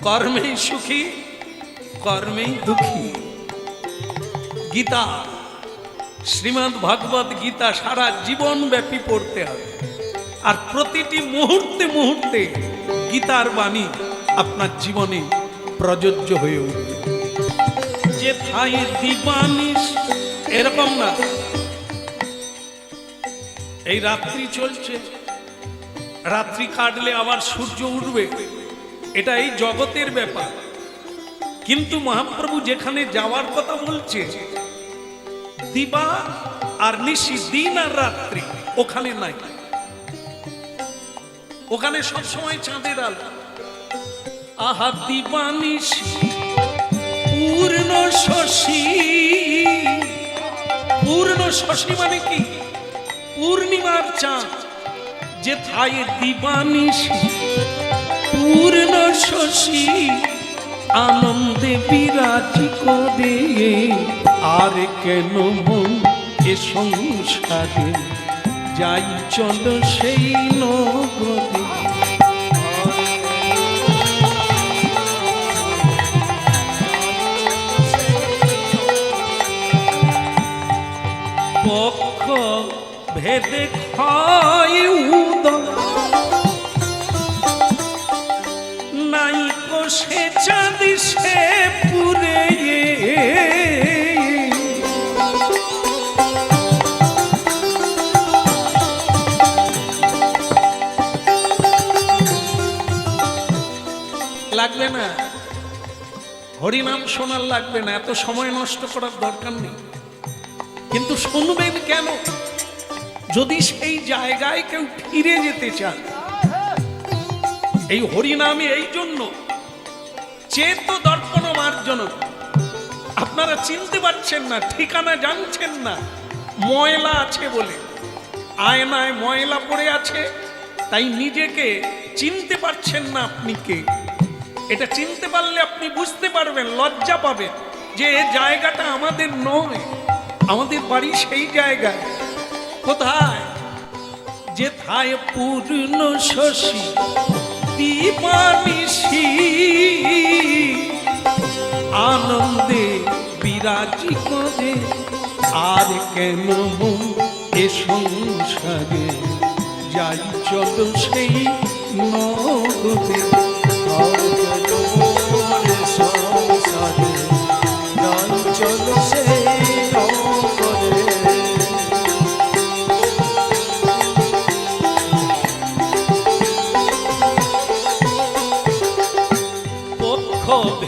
কর্মেই সুখী কর্মেই দুঃখী। গীতা, শ্রীমদ্ ভগবত গীতা সারা জীবন ব্যাপী পড়তে হবে, আর প্রতিটি মুহূর্তে মুহূর্তে গীতার বাণী আপনার জীবনে প্রযোজ্য হয়ে উঠবে। যে ঠাই দিবানিশ, এরকম না এই রাত্রি চলছে, রাত্রি কাটলে আবার সূর্য উঠবে, এটা এই জগতের ব্যাপার। কিন্তু মহাপ্রভু যেখানে যাওয়ার কথা বলছে, দিবা আর নিশি, দিন আর রাত্রি, ওখানে নাই। ওখানে সবসময় চাঁদের আলো। আহা দিবা নিশি পূর্ণ শশী। পূর্ণ শশী মানে কি? পূর্ণিমার চাঁদ। যে ঠাই দিবা নিশি পূর্ণ শশী, আনন্দে বিরাজি করে। আর কেন মন এ সংসারে, যাই চলো সেই নগরে। পক্ষ ভেদে খায় উদয়, নাই কোষে চাঁদ সে পুরে। লাগবে না হরিনাম শোনার, লাগবে না, এত সময় নষ্ট করার দরকার নেই। কিন্তু শুনবেন কেন? যদি সেই জায়গায় কেউ ফিরে যেতে চান। এই হরিনামে এই জন্য চেত দর্পণ মার্জন। আপনারা চিনতে পারছেন না, ঠিকানা জানছেন না, ময়লা আছে বলে। আয়নায় ময়লা পড়ে আছে, তাই নিজেকে চিনতে পারছেন না আপনি কে। এটা চিনতে পারলে আপনি বুঝতে পারবেন, লজ্জা পাবেন যে জায়গাটা আমাদের নয়, আমাদের বাড়ি সেই জায়গায়। কোথায়? যে ঠায় পূর্ণ শশী দিবানিশি, আনন্দে বিরাজি করে। আর কেন এ সংসারে, যাই চলো সেই নগরে। সংসারে যাই চলো সেই নগরে।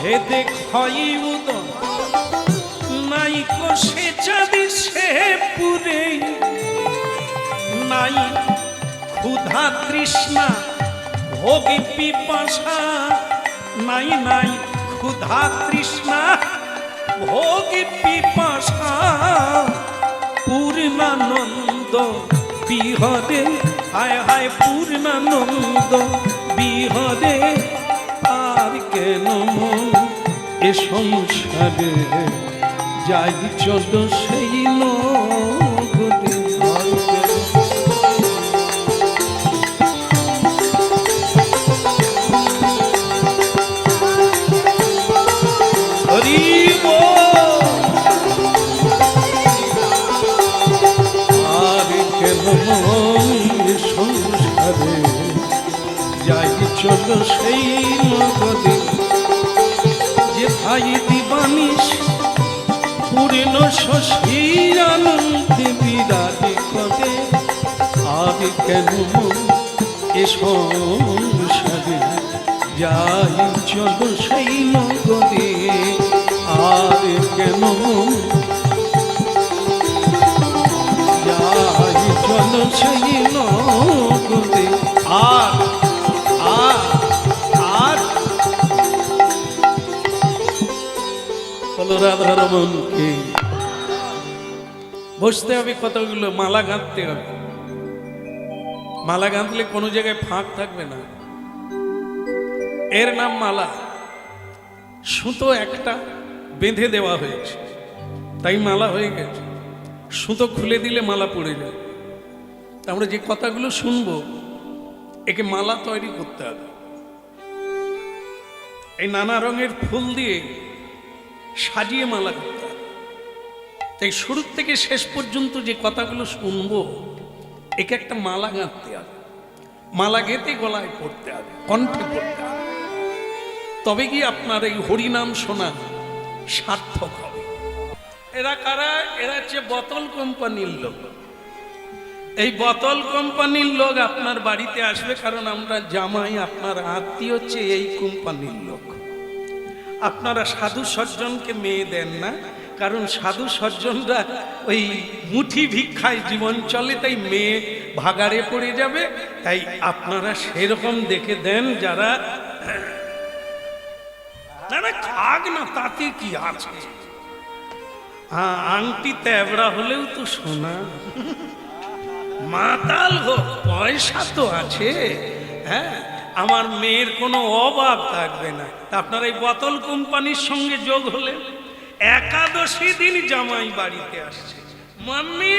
ভেদে খাই উদয়, নাই কোষে চাঁদি সে পুরে। নাই ক্ষুধা তৃষ্ণা ভোগী পিপাসা, নাই নাই ক্ষুধা তৃষ্ণা ভোগী পিপাসা। পূর্ণানন্দ বিহরে, হায় হায় পূর্ণানন্দ বিহরে। আর কেন এ সংসারে, যাই চলো সেই নগরে। হরি বল। আর কেন এ সংসারে, যাই চলো সেই নগরে। যে ভাই দিবানিশ পূর্ণ শশী, আনন্দে বিরাজি করে। আর কেন এ সংসারে, যাই চলো সেই নগরে। আর কেন যাই চলো সেই নগরে। আর রাধার মনকে বসতে হবে, কতগুলো মালা গাঁথতে হবে। মালা গাঁথলে কোনো জায়গায় ফাঁক থাকবে না। এর নাম মালা। সুতো একটা বেঁধে দেওয়া হয়েছে, তাই মালা হয়ে গেছে। সুতো খুলে দিলে মালা পড়ে যায়। আমরা যে কথাগুলো শুনবো, একে মালা তৈরি করতে হবে। এই নানা রঙের ফুল দিয়ে সাজিয়ে মালা করতে হবে। তাই শুরু থেকে শেষ পর্যন্ত যে কথাগুলো শুনবো, একে একটা মালা গাঁথতে হবে। মালা গেঁথে গলায় পড়তে হবে, কণ্ঠে পড়তে হবে, তবে কি আপনার এই হরিনাম শোনা সার্থক হবে। এরা কারা? এরা হচ্ছে বোতল কোম্পানির লোক। এই বোতল কোম্পানির লোক আপনার বাড়িতে আসবে, কারণ আমরা জামাই, আপনার আত্মীয় হচ্ছে এই কোম্পানির লোক। আপনারা সাধু সজ্জনকে মেয়ে দেন না, কারণ সাধু সজ্জনরা ওই মুঠি ভিক্ষায় জীবন চলে, তাই মেয়ে ভাগাড়ে পড়ে যাবে। তাই আপনারা সেরকম দেখে দেন যারা না না খাক না, তাতে কি আছে। হ্যাঁ, আংটি তেবড়া হলেও তো সোনা, মাতাল হোক, পয়সা তো আছে। হ্যাঁ, আমার মেয়ের কোনো অভাব থাকবে না। তা আপনার এই বোতল কোম্পানির সঙ্গে যোগ হলে একাদশী দিন জামাই বাড়িতে আসছে, মাম্মি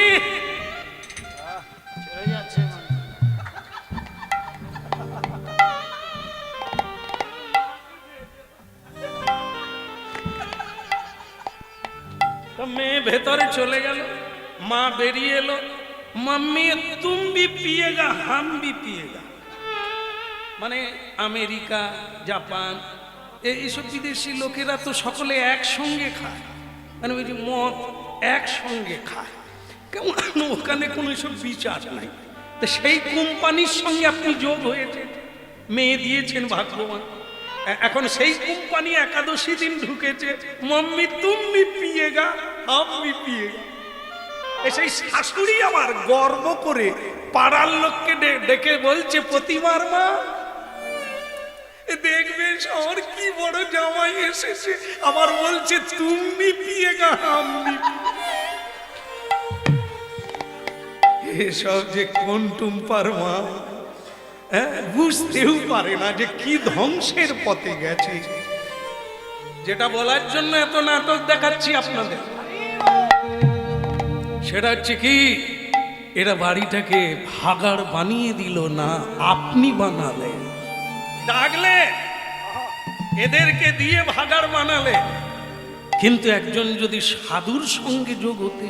তো মেয়ে ভেতরে চলে গেল, মা বেরিয়ে এলো, মাম্মি তুম ভি পিয়েগা হাম ভি পিয়েগা। মানে আমেরিকা, জাপান, এইসব বিদেশি লোকেরা তো সকলে একসঙ্গে খায়, মানে ওই যে মদ একসঙ্গে খায়, কেমন ওখানে কোনো সব বিচার নাই। তো সেই কোম্পানির সঙ্গে আপনি যোগ হয়েছে, মেয়ে দিয়েছেন ভাগ্যবান। এখন সেই কোম্পানি একাদশী দিন ঢুকেছে, মাম্মি তুম ভি পিয়েগা হাম ভি পিয়েগা। সেই শাশুড়ি আবার গর্ব করে পাড়ার লোককে ডেকে বলছে, প্রতিমার মা দেখবে শহর কি বড় জামাই এসেছে, আবার বলছে তুমি পিয়েগা হামনি। এসব যে কোন টুম্পার মা বুঝতেও পারে না যে কি ধ্বংসের পথে গেছে। যেটা বলার জন্য এত নাটক দেখাচ্ছি আপনাদের, সেটা হচ্ছে কি, এরা বাড়িটাকে ভাগাড় বানিয়ে দিল না, আপনি বানালে, ডাকলে, এদেরকে দিয়ে ভাগাড় বানালে। কিন্তু একজন যদি সাধুর সঙ্গে যোগ হতে,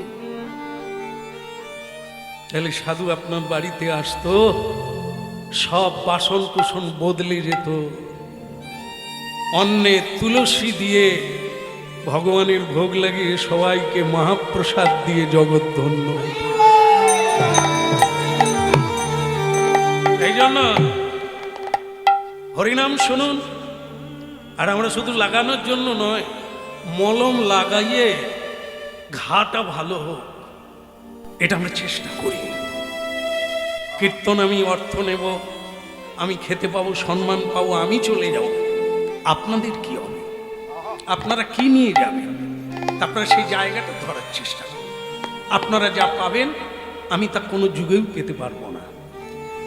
তাহলে সাধু আপনার বাড়িতে আসতো, সব বাসন কুসন বদলে যেত, অন্নে তুলসী দিয়ে ভগবানের ভোগ লাগিয়ে সবাইকে মহাপ্রসাদ দিয়ে জগৎ ধন্য। এই জন্য হরিনাম শুনুন। আর আমরা শুধু লাগানোর জন্য নয়, মলম লাগাইয়ে ঘাটা ভালো হোক, এটা আমরা চেষ্টা করি। কীর্তন আমি অর্থ নেব, আমি খেতে পাবো, সম্মান পাবো, আমি চলে যাব, আপনাদের কি হবে? আপনারা কি নিয়ে যাবেন? আপনারা সেই জায়গাটা ধরার চেষ্টা করুন। আপনারা যা পাবেন আমি তা কোনো যুগেও পেতে পারবো না।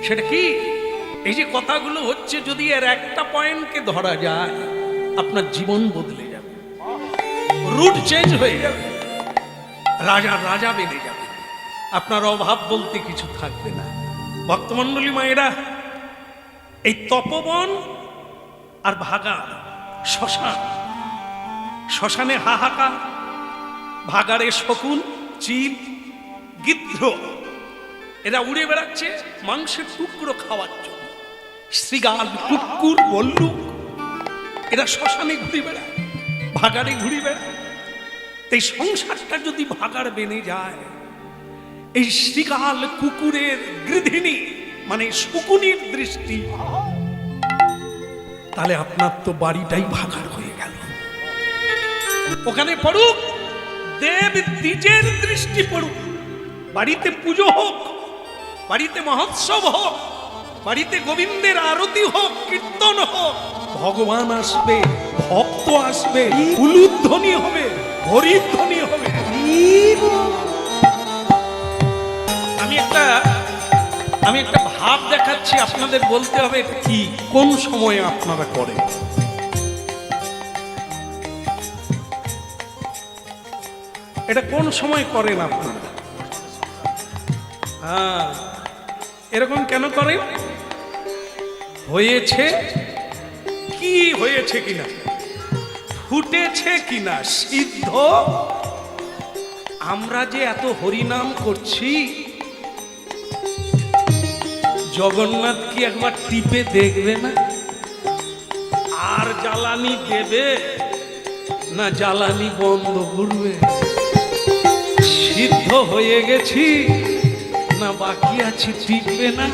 সেটা কি? এই যে কথাগুলো হচ্ছে, যদি এর একটা পয়েন্টকে ধরা যায়, আপনার জীবন বদলে যাবে, রুট চেঞ্জ হয়ে যাবে, রাজা রাজা বেড়ে যাবে, আপনার অভাব বলতে কিছু থাকবে না। ভক্তমণ্ডলী মায়েরা, এই তপবন আর ভাগাড়, শ্মশান, শ্মশানে হাহাকার, ভাগাড়ে শকুন, চিল, গিদ্ধ, এরা উড়ে বেড়াচ্ছে মাংসের টুকরো খাওয়ার জন্য। শৃগাল, কুকুর, ভল্লুক, এরা শ্মশানে ঘুরে বেড়ায়, ভাগাড়ে ঘুরে বেড়ায়। এই সংসারটা যদি ভাগাড় বেনে যায়, এই শৃগাল কুকুরের গৃধিনী মানে শকুনির দৃষ্টি, তাহলে আপনার তো বাড়িটাই ভাগাড় হয়ে গেল। ওখানে পড়ুক দেব দ্বিজের দৃষ্টি পড়ুক, বাড়িতে পুজো হোক, বাড়িতে মহোৎসব হোক, বাড়িতে গোবিন্দের আরতি হোক, কীর্তন হোক, ভগবান আসবে, ভক্ত আসবে, উলুধ্বনি হবে, হরিধ্বনি হবে। আমি একটা ভাব দেখাচ্ছি, আপনাদের বলতে হবে কি, কোন সময়ে আপনারা করেন। এটা কোন সময় করেন আপনারা? হ্যাঁ, এরকম কেন করেন? হয়েছে কি হয়েছে কিনা, ফুটেছে কিনা সিদ্ধ। আমরা যে এত হরিনাম করছি, জগন্নাথ কি একবার টিপে দেখবে না? আর জ্বালানি দেবে না জ্বালানি বন্ধ করবে? সিদ্ধ হয়ে গেছি না বাকি আছি, টিপবে না,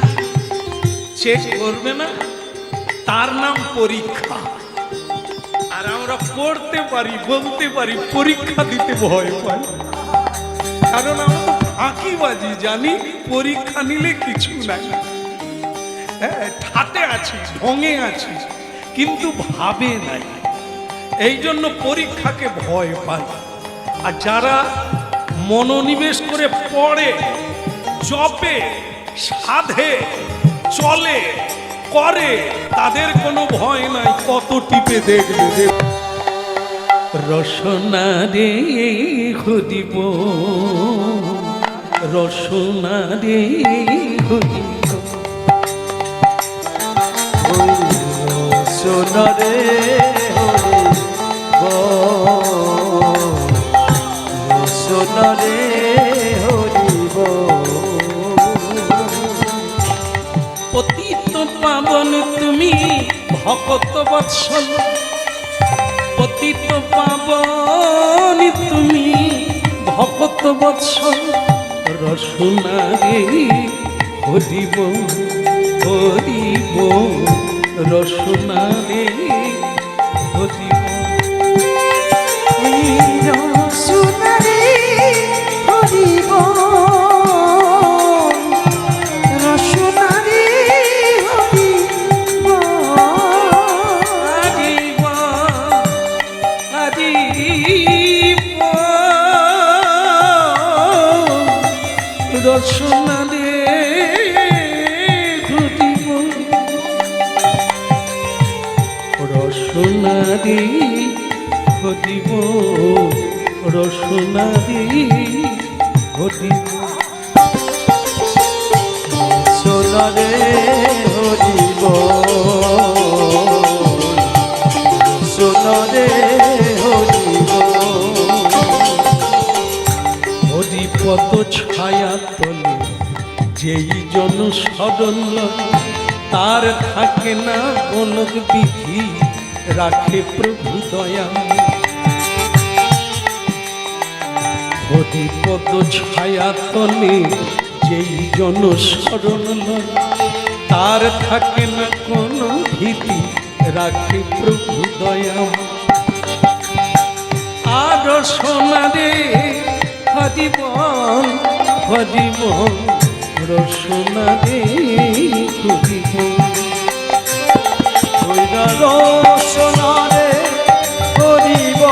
চেক করবে না? তার নাম পরীক্ষা। আর আমরা পড়তে পারি, বলতে পারি, পরীক্ষা দিতে ভয় পাই, কারণ আমরা তো ফাঁকিবাজি জানি, পরীক্ষা নিলে কিছু নাই। হ্যাঁ, ঠাটে আছি, ঢঙে আছি, কিন্তু ভাবে নাই। এই জন্য পরীক্ষাকে ভয় পাই। আর যারা মনোনিবেশ করে পড়ে, জপে, সাধে, চলে, করে, তাদের কোনো ভয় নাই। কত টিপে দেখবে। রসনা রে হরিব, রসনা রে হরিব, রসনা রে হরিব, রসনা রে হরিব। পতিত পাবন তুমি ভকত বৎসল, পতিত পাবন তুমি ভকত বৎসল, রসনা রে হরিব হরিব, রসনা রে হরিব। রসনা রে হরিব, রসনা রে হরিব, হরিব হরিব, রসনা রে হরিব, রসনা রে হরিব, রসনা রে হরিব। রসনা রে হরিব, রসনা রে হরিব। হরিপদ ছায়া তলে যেই জন শরণ লয়, তার থাকে না অনক বিধি, রাখে প্রভু দয়া। হরিপদ ছায়া তলে যেই জন শরণ লয়, তার থাকে না কোনো ভীতি, রাখে প্রভু দয়া। আর সোনা রে হরিবল হরিবল, রসনা রে হরিবল। রসনা রে হরিব,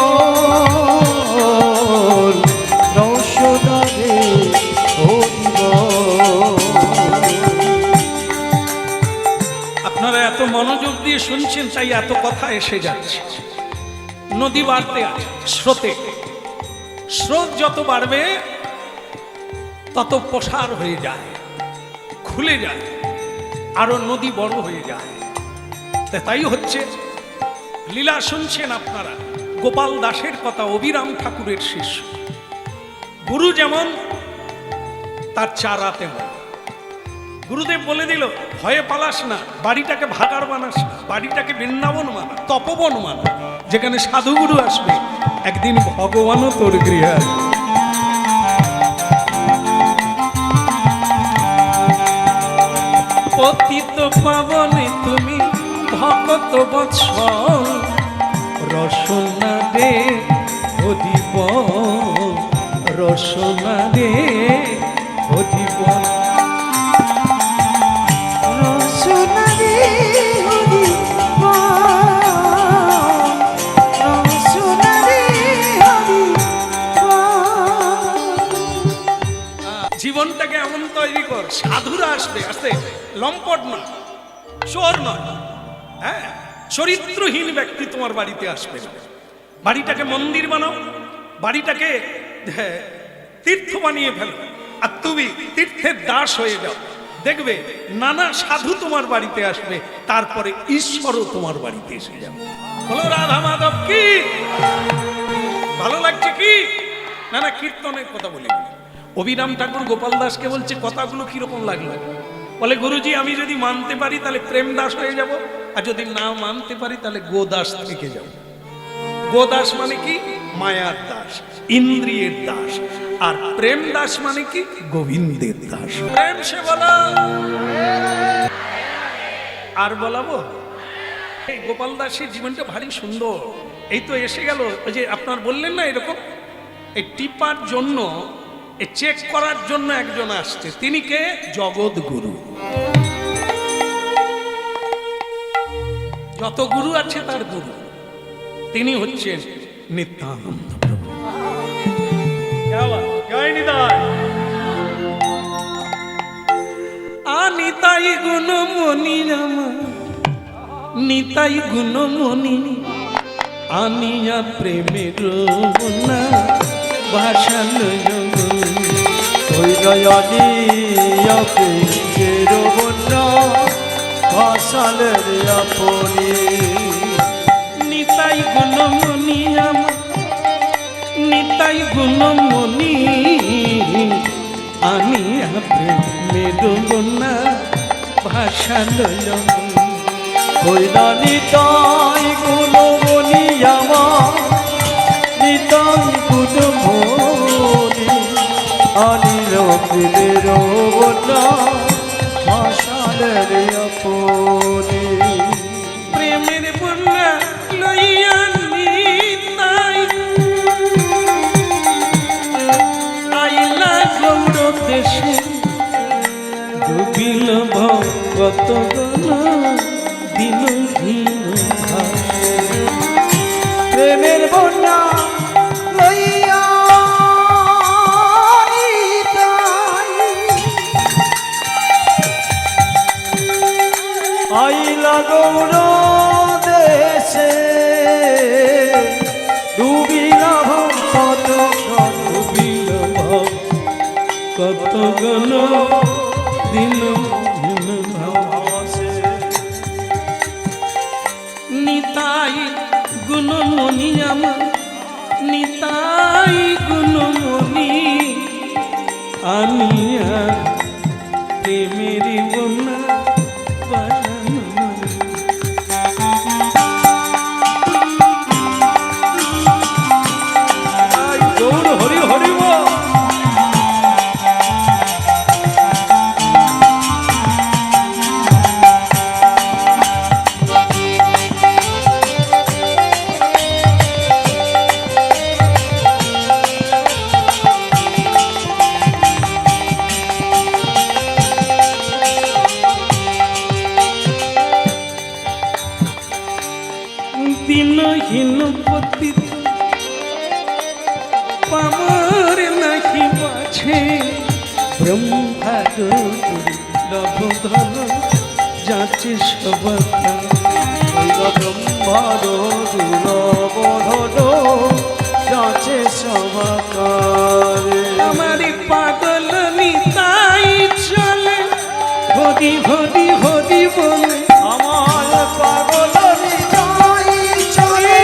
রসনা রে হরিব। আপনারা এত মনোযোগ দিয়ে শুনছেন, তাই এত কথা এসে যাচ্ছে। নদী বাড়তে আছে স্রোতে, স্রোত যত বাড়বে তত প্রসার হয়ে যায়, খুলে যায়, আরো নদী বড় হয়ে যায়। তাই হচ্ছে লীলা শুনছেন আপনারা, গোপাল দাসের কথা, অবিরাম ঠাকুরের শিষ্য। গুরু যেমন তার চারা তেমন। গুরুদেব বলে দিল, ভয়ে পালাস না, বাড়িটাকে ভাগাড় বানাস না, বাড়িটাকে বৃন্দাবন মানা, তপবন মানা, যেখানে সাধুগুরু আসবে, একদিন ভগবানও তোর গৃহে আসবে। পতিত পাবনে তুমি ভকত বৎসল, রসনা রে হরিব, রসনা রে হরিব। রসনা রে হরিব, রসনা রে হরিব। জীবনটাকে এমন তৈরি কর, সাধুরা আসবে, আসতে লম্পট নয়, চোর নয়, হ্যাঁ, চরিত্রহীন ব্যক্তি তোমার বাড়িতে আসবে। বাড়িটাকে মন্দির বানাও, বাড়িটাকে তীর্থ বানিয়ে ফেলো, আর তুমি তীর্থের দাস হয়ে যাও। দেখবে নানা সাধু তোমার বাড়িতে আসবে, তারপরে ঈশ্বরও তোমার বাড়িতে এসে যাবে। বলো রাধা মাধব কি? ভালো লাগছে কি? না না, কীর্তনের কথা বলি। অভিরাম ঠাকুর গোপাল দাসকে বলছে কথাগুলো কিরকম লাগলো? বলে গুরুজি, আমি যদি মানতে পারি তাহলে প্রেম দাস হয়ে যাব, আর যদি না মানতে পারি তাহলে গোদাস থেকে যাব। গোদাস মানে কি? মায়ার দাস, ইন্দ্রিয়ের দাস। আর প্রেম দাস মানে কি? গোবিন্দের দাস। প্রেম সে বলো। আর বলাবো? এই গোপাল দাসের জীবনটা ভারী সুন্দর। এই তো এসে গেল, ওই যে আপনার বললেন না এরকম, এই টিপার জন্য, এই চেক করার জন্য একজন আসছে। তিনি কে? জগৎগুরু। যত গুরু আছে তার গুরু তিনি হচ্ছেন নিত্যানন্দ প্রভু। জয় নিতাই। নিতাই গুণমণি আমার, নিতাই গুণমণি আনিয়া প্রেমের না ভাষণ নিতাই গুণমণি আমার, নিতাই গুণমণি আনিয়া প্রেমের না ভাষণ হইল নিতাই গুণমণি আমার, নিতাই গুণমণি আনিল প্রেমের বন্যা ভাষালের আপনি। প্রেমের বন্যা লইয়া নিতাই আইলা গৌর দেশে, ডুবিল ভগত দিন দিন ভাসে। প্রেমের বন্যা লইয়া আইলা গৌর দেশে, ডুবিলা ভক্ত ডুবিল কত গণ দিন দিন ভাসে। নিতাই গুণমণি আমার, নিতাই গুণমণি আনিয়া প্রেমের বন্যা গৌর হরি হরি বল। দিনহীন পতি পামর নাহি মাঝে, ব্রহ্মার দুর্লভধন যাচে সবকা। ব্রহ্মার দুর্লভধন যাচে সবাকারে। আমার পাগল নিতাই চলে হরি হরি হরি বলে, আমার পাগল নিতাই চলে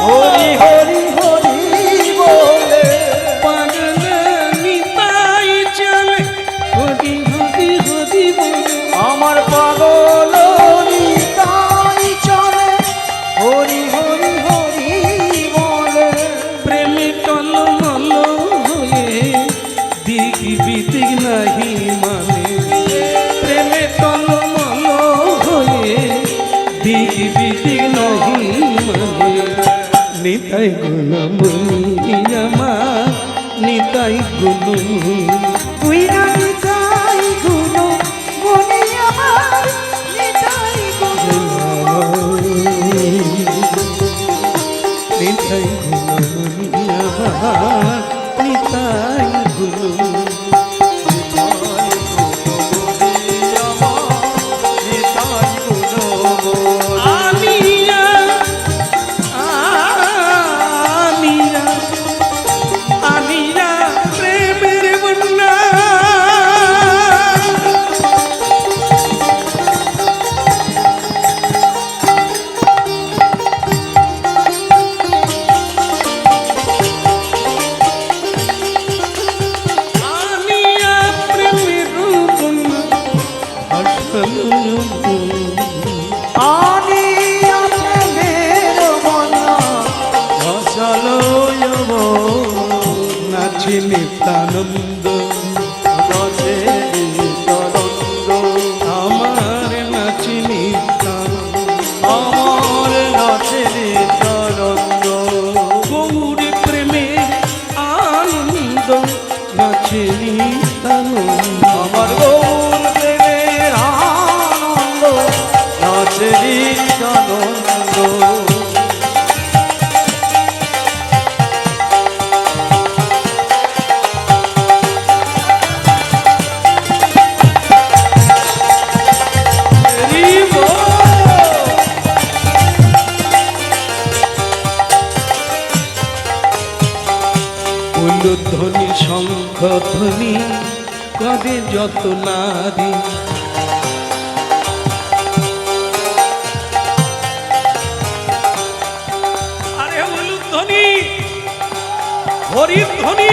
হরি হরি হরি বলে। পাগল নিতাই চলে হরি হরি হরি বলে। আমার পাগল নিতাই চলে হরি হরি হরি বলে। প্রেমে টলমল হয়ে দিক বিদিক নাহি মানে, প্রেমে টলমল হয়ে দিক বিদিক নাহি মানে। নিতাই গুণমণি আমার, নিতাই গুণমণি। উইরা নিতাই গুণমণি আমার, নিতাই গুণমণি। নিতাই গুণমণি আমার, নিতাই গুণমণি। আনিয়া আনিয়া আনিয়া প্রেমের বন্যা নাচে নিত্যানন্দ, নাচে নিত্যানন্দ, আমার নাচে নিত্যানন্দ, আমার নাচে নিত্যানন্দ, গৌর প্রেমের আনন্দ নাচে নিত্যানন্দ, আমার গৌর প্রেমের আনন্দ নাচে নিত্যানন্দ। ধ্বনি শঙ্খ ধ্বনি কবে যত নারী, আরে হলুদ ধ্বনি, হরির ধ্বনি,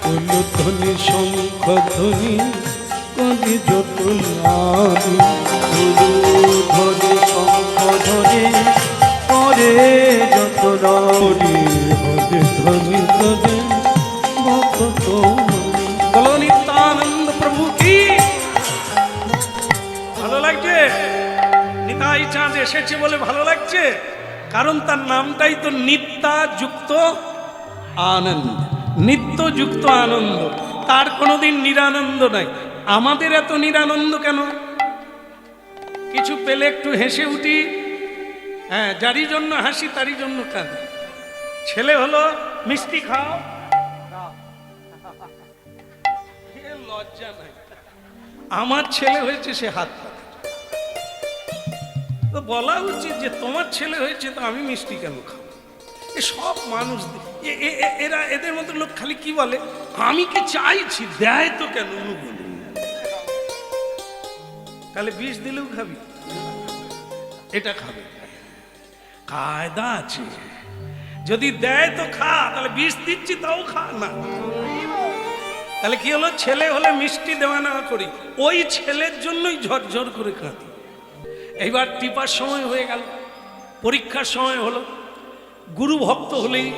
হলুদ ধ্বনি শঙ্খ ধ্বনি কবে যত নারী, ধ্বনি শঙ্খ ধ্বনি করে যত নারী, হরে ধ্বনি কবে ভক্ত। বলো নিত্যানন্দ প্রভু কি। ভালো লাগছে? নিতাই চাঁদ এসেছে বলে ভালো লাগছে, কারণ তার নামটাই তো নিত্যা যুক্ত আনন্দ, নিত্য যুক্ত আনন্দ, তার কোনোদিন নিরানন্দ নাই। আমাদের এত নিরানন্দ কেন? কিছু পেলে একটু হেসে উঠি, হ্যাঁ, যারই জন্য হাসি তারই জন্য কাঁদি। ছেলে হলো মিষ্টি খাও, লজ্জা নাই। আমার ছেলে হয়েছে সে হাত পাতে, তো বলা উচিত যে তোমার ছেলে হয়েছে তো আমি মিষ্টি কেন খাবো। এ সব মানুষ এরা, এদের মতো লোক খালি কি বলে, আমি কি চাইছি, দেয় তো কেন অনুগুলো। তাহলে বিষ দিলেও খাবি, এটা খাবে, কায়দা আছে। যদি দেয় তো খা, তাহলে বিষ দিচ্ছি তাও খা না। তাহলে কি হলো, ছেলে হলে মিষ্টি দেওয়া নেওয়া করি, ওই ছেলের জন্যই ঝরঝর করে কাঁদি। এইবার টিপার সময় হয়ে গেল, পরীক্ষার সময় হলো। গুরু ভক্ত হলেই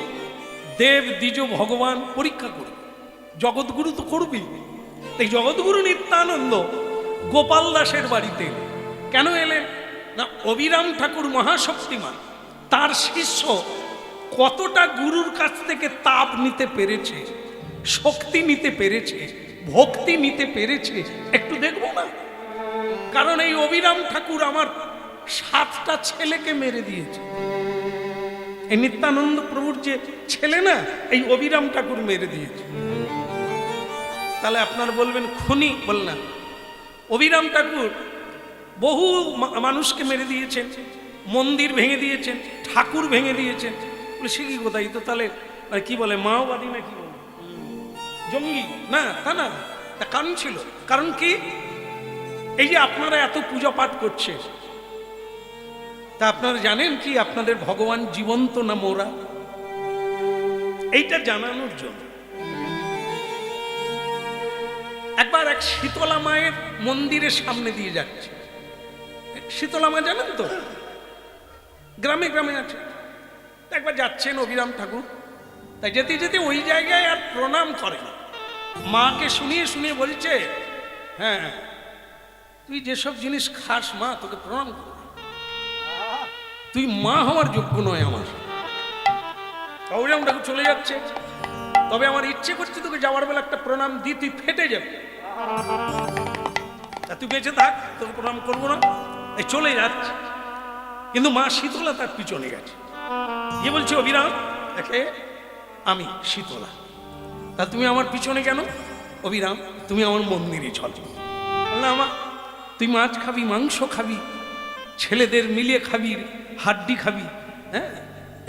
দেব দ্বিজ ভগবান পরীক্ষা করবে, জগৎগুরু তো করবি। এই জগৎগুরু নিত্যানন্দ গোপাল দাসের বাড়িতে এলেন। কেন এলেন না, অবিরাম ঠাকুর মহাশক্তিমান, তার শিষ্য কতটা গুরুর কাছ থেকে তাপ নিতে পেরেছে, শক্তি নিতে পেরেছে, ভক্তি নিতে পেরেছে, একটু দেখবো না। কারণ এই অবিরাম ঠাকুর আমার 7টা ছেলেকে মেরে দিয়েছে। এই নিত্যানন্দ প্রভুর যে ছেলে না, এই অবিরাম ঠাকুর মেরে দিয়েছে। তাহলে আপনার বলবেন খুনি, বল না, অবিরাম ঠাকুর বহু মানুষকে মেরে দিয়েছেন, মন্দির ভেঙে দিয়েছেন, ঠাকুর ভেঙে দিয়েছেন। সে কি কোথায় তো তাহলে কি বলে, মাওবাদী না কি বলে, জঙ্গি না, তা না। তা কারণ ছিল, কারণ কি, এই যে আপনারা এত পূজা পাঠ করছে, তা আপনারা জানেন কি আপনাদের ভগবান জীবন্ত না মোরা? এইটা জানানোর জন্য একবার এক শীতলা মায়ের মন্দিরের সামনে দিয়ে যাচ্ছে। শীতলা মা জানেন তো, গ্রামে গ্রামে আছে। একবার যাচ্ছেন অবিরাম ঠাকুর, তাই যেতে যেতে ওই জায়গায় আর প্রণাম করে না, মাকে শুনিয়ে শুনিয়ে বলছে, হ্যাঁ তুই যেসব জিনিস খাস মা তোকে প্রণাম কর, তুই মা হওয়ার যোগ্য নয় আমার। অবিরাম ঠাকুর চলে যাচ্ছে, তবে আমার ইচ্ছে করছে তোকে যাওয়ার বেলা একটা প্রণাম দি, তুই ফেটে যাবে, তা তুই বেঁচে থাক, তোকে প্রণাম করবো না। এই চলে যাচ্ছে, কিন্তু মা শীতলা তার পিছনে গেছে, গিয়ে বলছে, অবিরাম দেখে আমি শীতলা, তা তুমি আমার পিছনে কেন? অবিরাম তুমি আমার মন্দিরে চলো। বললাম, আমা তুই মাছ খাবি, মাংস খাবি, ছেলেদের মিলিয়ে খাবি, হাড্ডি খাবি, হ্যাঁ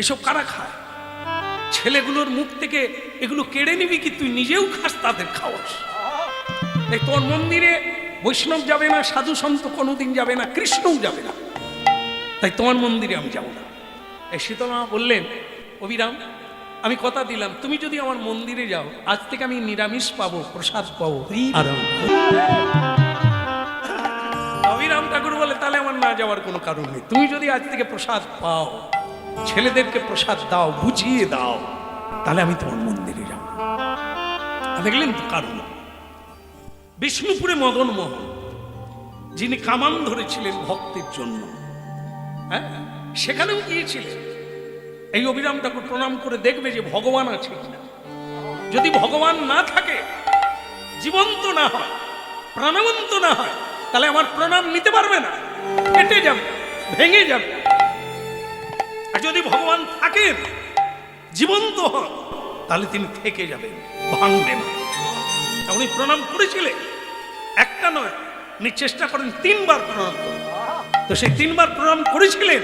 এসব কারা খায়? ছেলেগুলোর মুখ থেকে এগুলো কেড়ে নিবি কি তুই নিজেও খাস, তাদের খাওয়াস? তাই তোর মন্দিরে বৈষ্ণব যাবে না, সাধু সন্ত কোনোদিন যাবে না, কৃষ্ণও যাবে না, তাই তোমার মন্দিরে আমি যাব না। এই শীতলা বললেন, অবিরাম আমি কথা দিলাম, তুমি যদি আমার মন্দিরে যাও, আজ থেকে আমি নিরামিষ পাবো, প্রসাদ পাবো। আর অবিরাম ঠাকুর বলে তাহলে আমার না যাওয়ার কোনো কারণ নেই, তুমি যদি আজ থেকে প্রসাদ পাও, ছেলেদেরকে প্রসাদ দাও, বুঝিয়ে দাও, তাহলে আমি তোমার মন্দিরে যাব। দেখলেন তো কারণ। বিষ্ণুপুরে মদন মোহন যিনি কামান ধরেছিলেন ভক্তের জন্য, হ্যাঁ, সেখানেও গিয়েছিলেন। এই অবিরাম ঠাকুর প্রণাম করে দেখবে যে ভগবান আছে কিনা। যদি ভগবান না থাকে, জীবন্ত না হয়, প্রাণবন্ত না হয়, তাহলে আমার প্রণাম নিতে পারবে না, কেটে যাবে, ভেঙে যাবে। আর যদি ভগবান থাকেন, জীবন্ত হন, তাহলে তিনি থেকে যাবেন, ভাঙবেন। উনি প্রণাম করেছিলেন, একটা নয়, উনি চেষ্টা করেন 3 বার প্রণাম করেন। তো সেই 3 বার প্রণাম করেছিলেন,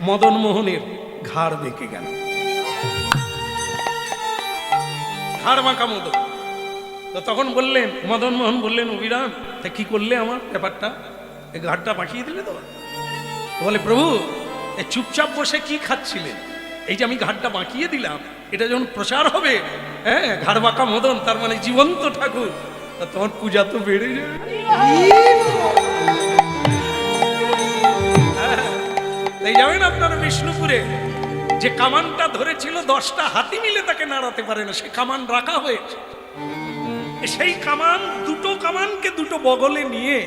মদন মোহনের ঘাড় বেঁকে গেল, ঘাড় বাঁকা মদন। তো তখন বললেন, মদন মোহন বললেন, অবিরাম তা কি করলে আমার ব্যাপারটা, এই ঘাড়টা বাঁকিয়ে দিলে তো? বলে, প্রভু চুপচাপ বসে কি খাচ্ছিলেন? এই যে আমি ঘাড়টা বাঁকিয়ে দিলাম, এটা যখন প্রচার হবে, হ্যাঁ, ঘাড় বাঁকা মদন তার মানে জীবন্ত ঠাকুর, তা তোমার পূজা তো বেড়ে যাবে। এই যাবেন আপনারা বিষ্ণুপুরে, যে কামানটা ধরেছিল 10টা হাতি মিলে তাকে নাড়াতে পারে না, সে কামান রাখা হয়েছে। সেই কামান, দুটো কামানকে দুটো বগলে নিয়ে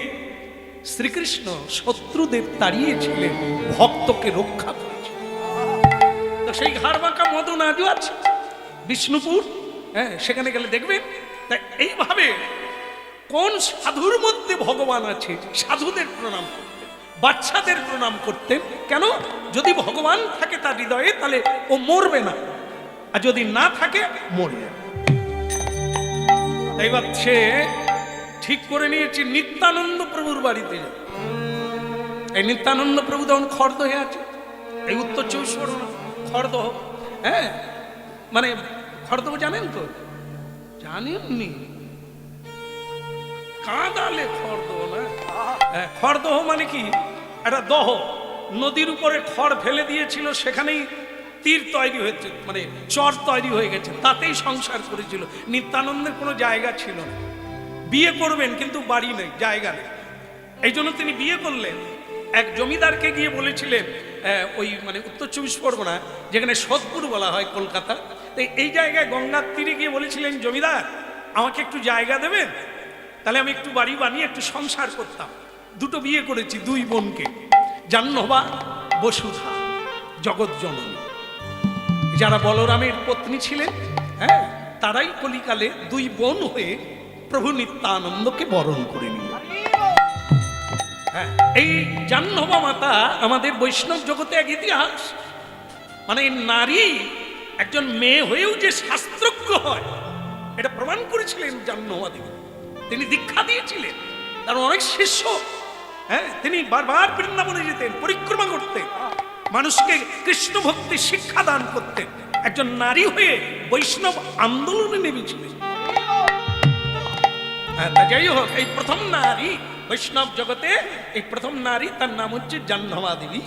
শ্রীকৃষ্ণ শত্রুদের তাড়িয়েছিলেন, ভক্তকে রক্ষা করেছে। তো সেই ঘাড় বাঁকা মদন আজও আছে বিষ্ণুপুর, হ্যাঁ, সেখানে গেলে দেখবেন। তাই এইভাবে কোন সাধুর মধ্যে ভগবান আছে, সাধুদের প্রণাম করতেন, বাচ্চাদের প্রণাম করতেন। কেন? যদি ভগবান থাকে তার হৃদয়ে, তাহলে ও মরবে না, আর যদি না থাকে মরে যাবে। এইবার সে ঠিক করে নিয়েছে নিত্যানন্দ প্রভুর বাড়িতে যাবে। এই নিত্যানন্দ প্রভু তখন খড়দহে আছে, এই উত্তর 24 পরগনা খড়দহ, হ্যাঁ, মানে খড়দহ জানেন তো? জানেননি? কাঁদালে খড়দহ না, খড়দহ মানে কি, একটা দহ, নদীর উপরে খড় ফেলে দিয়েছিল, সেখানেই তীর তৈরি হয়েছে, মানে চর তৈরি হয়ে গেছে, তাতেই সংসার করেছিল। নিত্যানন্দের কোনো জায়গা ছিল না, বিয়ে করবেন কিন্তু বাড়ি নেই, জায়গা নেই। এই জন্য তিনি বিয়ে করলেন। এক জমিদারকে গিয়ে বলেছিলেন, ওই মানে উত্তর 24 পরগনা, যেখানে সোদপুর বলা হয় কলকাতা, এই জায়গায় গঙ্গার তীরে গিয়ে বলেছিলেন, জমিদার আমাকে একটু জায়গা দেবেন, তাহলে আমি একটু বাড়ি বানিয়ে একটু সংসার করতাম। 2টো বিয়ে করেছি, 2 বোনকে, জাহ্নবা, বসুধা, জগৎ জননী, যারা বলরামের পত্নী ছিলেন, হ্যাঁ, তারাই কলিকালে 2 বোন হয়ে প্রভু নিত্যানন্দকে বরণ করে নিলেন। হ্যাঁ, এই জাহ্নবা মাতা আমাদের বৈষ্ণব জগতে এক ইতিহাস। মানে নারী একজন মেয়ে হয়েও যে শাস্ত্রজ্ঞ হয়, এটা প্রমাণ করেছিলেন জাহ্নবা দেবী। তিনি দীক্ষা দিয়েছিলেন, তার অনেক শিষ্য, হ্যাঁ, তিনি বারবার বৃন্দাবনে যেতেন, পরিক্রমা করতেন, মানুষকে কৃষ্ণ ভক্তি শিক্ষা দান করতেন। একজন নারী হয়ে বৈষ্ণব আন্দোলনে নেমেছিলেন। যাই হোক, এই প্রথম নারী বৈষ্ণব জগতে, এই প্রথম নারী, তার নাম হচ্ছে জাহ্নবা দেবী।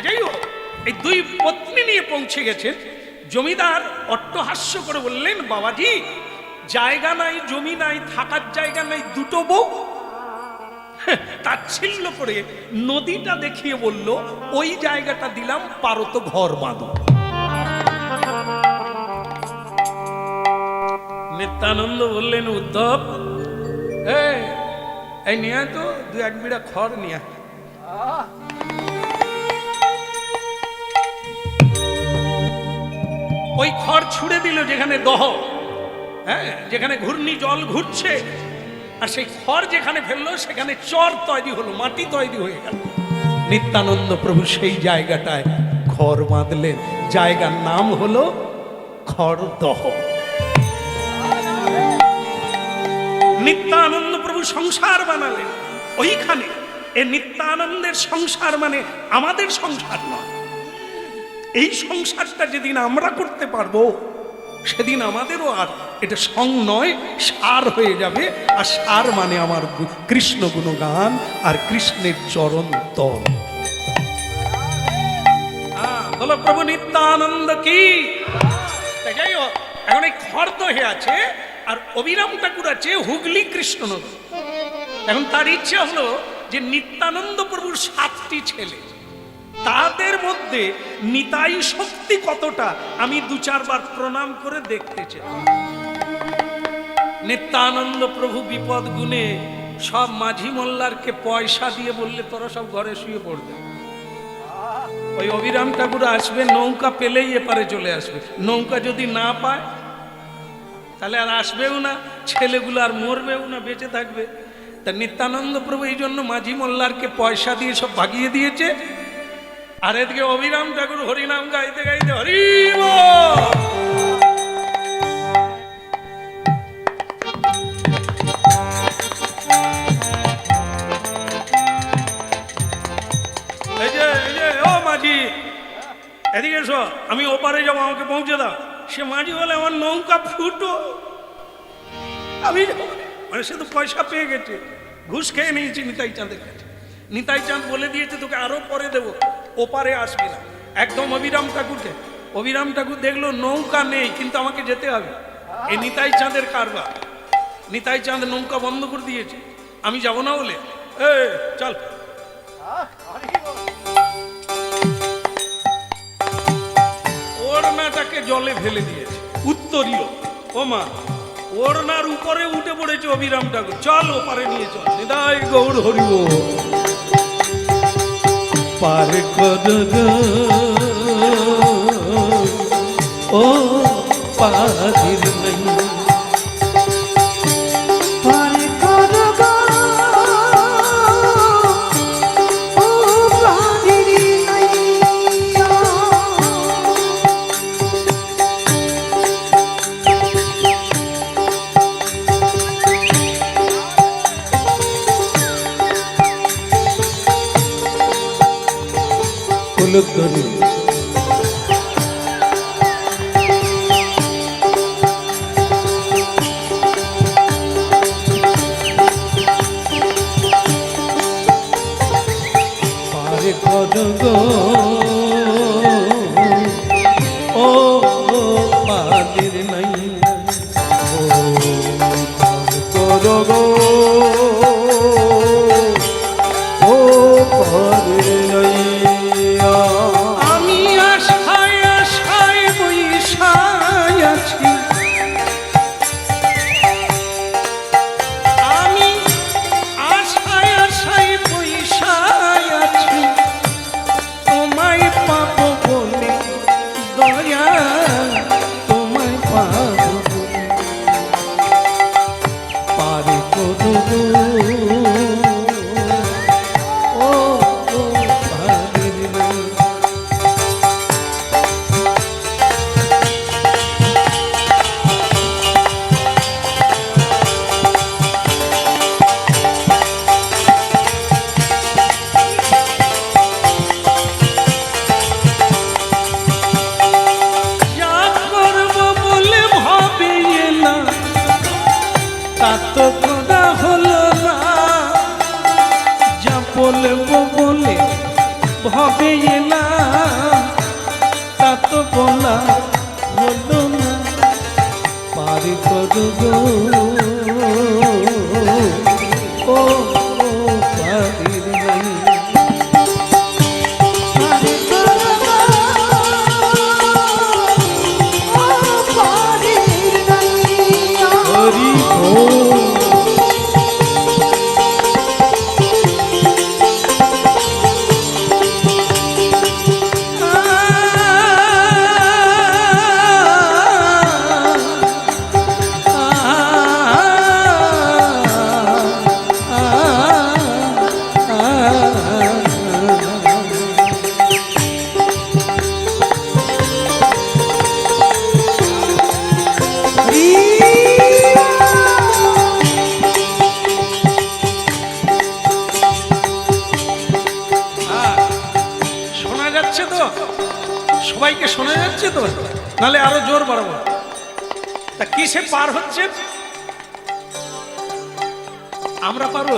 যাই হোক, এই 2 পত্নী নিয়ে পৌঁছে গেছেন। জমিদার অট্টহাস্য করে বললেন, বাবাজি জায়গা নাই, জমি নাই, থাকার জায়গা নাই, 2টো বউ। তাচ্ছিল্য করে নদীটা দেখিয়ে বলল, ওই জায়গাটা দিলাম, পারো তো ঘর বাঁধো। নিত্যানন্দ বললেন, উদ্ধব, এই নিয়ে তো 2-1 বিড়া খড় নিয়ে। ওই খড় ছুড়ে দিল যেখানে দহ, হ্যাঁ, যেখানে ঘূর্ণি জল ঘুরছে, আর সেই খড় যেখানে ফেললো সেখানে চর তৈরি হলো, মাটি তৈরি হয়ে গেল। নিত্যানন্দ প্রভু সেই জায়গাটায় ঘর বাঁধলেন, জায়গার নাম হলো খড়দহ। নিত্যানন্দ প্রভু সংসার বানালেন ওইখানে। এই নিত্যানন্দের সংসার মানে আমাদের সংসার নয়। এই সংসারটা যেদিন আমরা করতে পারবো, সেদিন আমাদেরও আর এটা সং নয়, সার হয়ে যাবে। আর সার মানে আমার কৃষ্ণ গুণগান আর কৃষ্ণের চরণ তল। বলো প্রভু নিত্যানন্দ কি। যাই হোক, এখন এই খড়দহে আছে, আর অবিরাম ঠাকুর আছে হুগলি কৃষ্ণনগর। এখন তার ইচ্ছা হলো যে নিত্যানন্দ প্রভুর 7টি ছেলে, তাদের মধ্যে নিতাই শক্তি কতটা আমি 2-4 বার প্রণাম করে দেখতে চাই। নিত্যানন্দ প্রভু বিপদ গুনে সব মাঝি মোল্লারকে পয়সা দিয়ে বললে তোরা সব ঘরে শুয়ে পড়বে। ওই অবিরাম ঠাকুর আসবে, নৌকা পেলেই এপারে চলে আসবে। নৌকা যদি না পায় তাহলে আর আসবেও না, ছেলেগুলো আর মরবেও না, বেঁচে থাকবে। তা নিত্যানন্দ প্রভু এই জন্য মাঝি মোল্লারকে পয়সা দিয়ে সব ভাগিয়ে দিয়েছে। আর এদিকে অবিরাম ঠাকুর হরিনাম গাইতে গাইতে হরি বল। এই যে ও মাঝি, এদিকে এসো, আমি ওপারে যাবো, আমাকে পৌঁছে দাও। সে মাঝি বলে আমার নৌকা ফুটো, আমি মানে সে তো পয়সা পেয়ে গেছে, ঘুষ খেয়ে নিয়েছি নিতাই চাঁদের কাছে। নিতাই চাঁদ বলে দিয়েছে তোকে আরো পরে দেবো, ওপারে আসবি না। একদম অবিরাম ঠাকুরকে, অবিরাম ঠাকুর দেখলো নৌকা নেই কিন্তু আমাকে যেতে হবে, এই নিতাই চাঁদের কারবার। নিতাই চাঁদ নৌকা বন্ধ করে দিয়েছে, আমি যাব না বলে এ চল। ওড়নাটাকে জলে ফেলে দিয়েছে, উত্তরীয়। ও মা, ওড়নার উপরে উঠে পড়েছে অবিরাম ঠাকুর, চল ওপারে নিয়ে চল। নিতাই গৌর হরি বল। পার করো ও পাদির নাই, পার করো ও পাদির নাই। কুলধরি পার করো ও পাদির নাই, ও পার করো ও পাদির নাই। আমি আশায় আশায় বৈশায় আছি, আমি আশায় আশায় বৈশায় আছি, তোমায় পাবো বলে দয়া, তোমায় পাবো বলে। পার করো ও পাদির নাই। যা করবো বলে ভাবে এলাম, তা তো করা হলো না। যা বলবো বলে ভাবে এলাম, তা তো বলা হলো না। পার করো ও পাদির নাই, পার করো ও পাদির নাই। হরি বল। শোনা যাচ্ছে তো? সবাইকে শোনা যাচ্ছে তো? নালে আরো জোর বাড়াবো। তা কিসে পার হচ্ছে? আমরা পারো?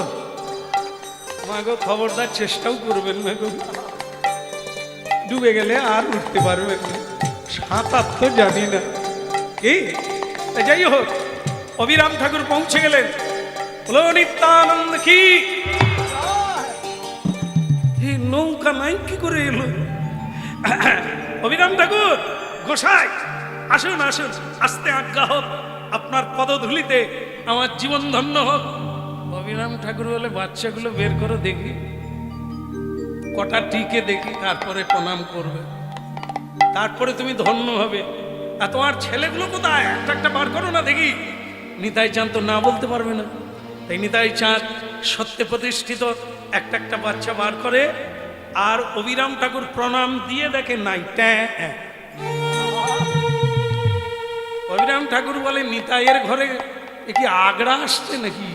মাগো খবরদার চেষ্টাও করবেন না গো, ডুবে গেলে আর উঠতে পারবেন না। সাঁতার তো জানি না কি। যাই হোক, অবিরাম ঠাকুর পৌঁছে গেলেন। বলো নিত্যানন্দ কি। পোকা নাই কি করে এলো? অভিরাম ঠাকুর গোসাই, আসুন আসুন, আস্তে আজ্ঞা হোক, আপনার পদধূলিতে আমার জীবন ধন্য হোক। অভিরাম ঠাকুর বলে, বাচ্চাগুলো বের করে দেখি, কটা টিকে দেখি, তারপরে প্রণাম করবে, তারপরে তুমি ধন্য হবে। আর তোমার ছেলেগুলো কোথায়? একটা একটা বার করো না দেখি। নিতাই চাঁদ তো না বলতে পারবে না, তাই নিতাই চাঁদ সত্যে প্রতিষ্ঠিত একটা একটা বাচ্চা বার করে, আর অভিরাম ঠাকুর প্রণাম দিয়ে দেখে নাই। অভিরাম ঠাকুর বলে, নিতাইয়ের ঘরে এ কি আগড়া আসছে নাকি?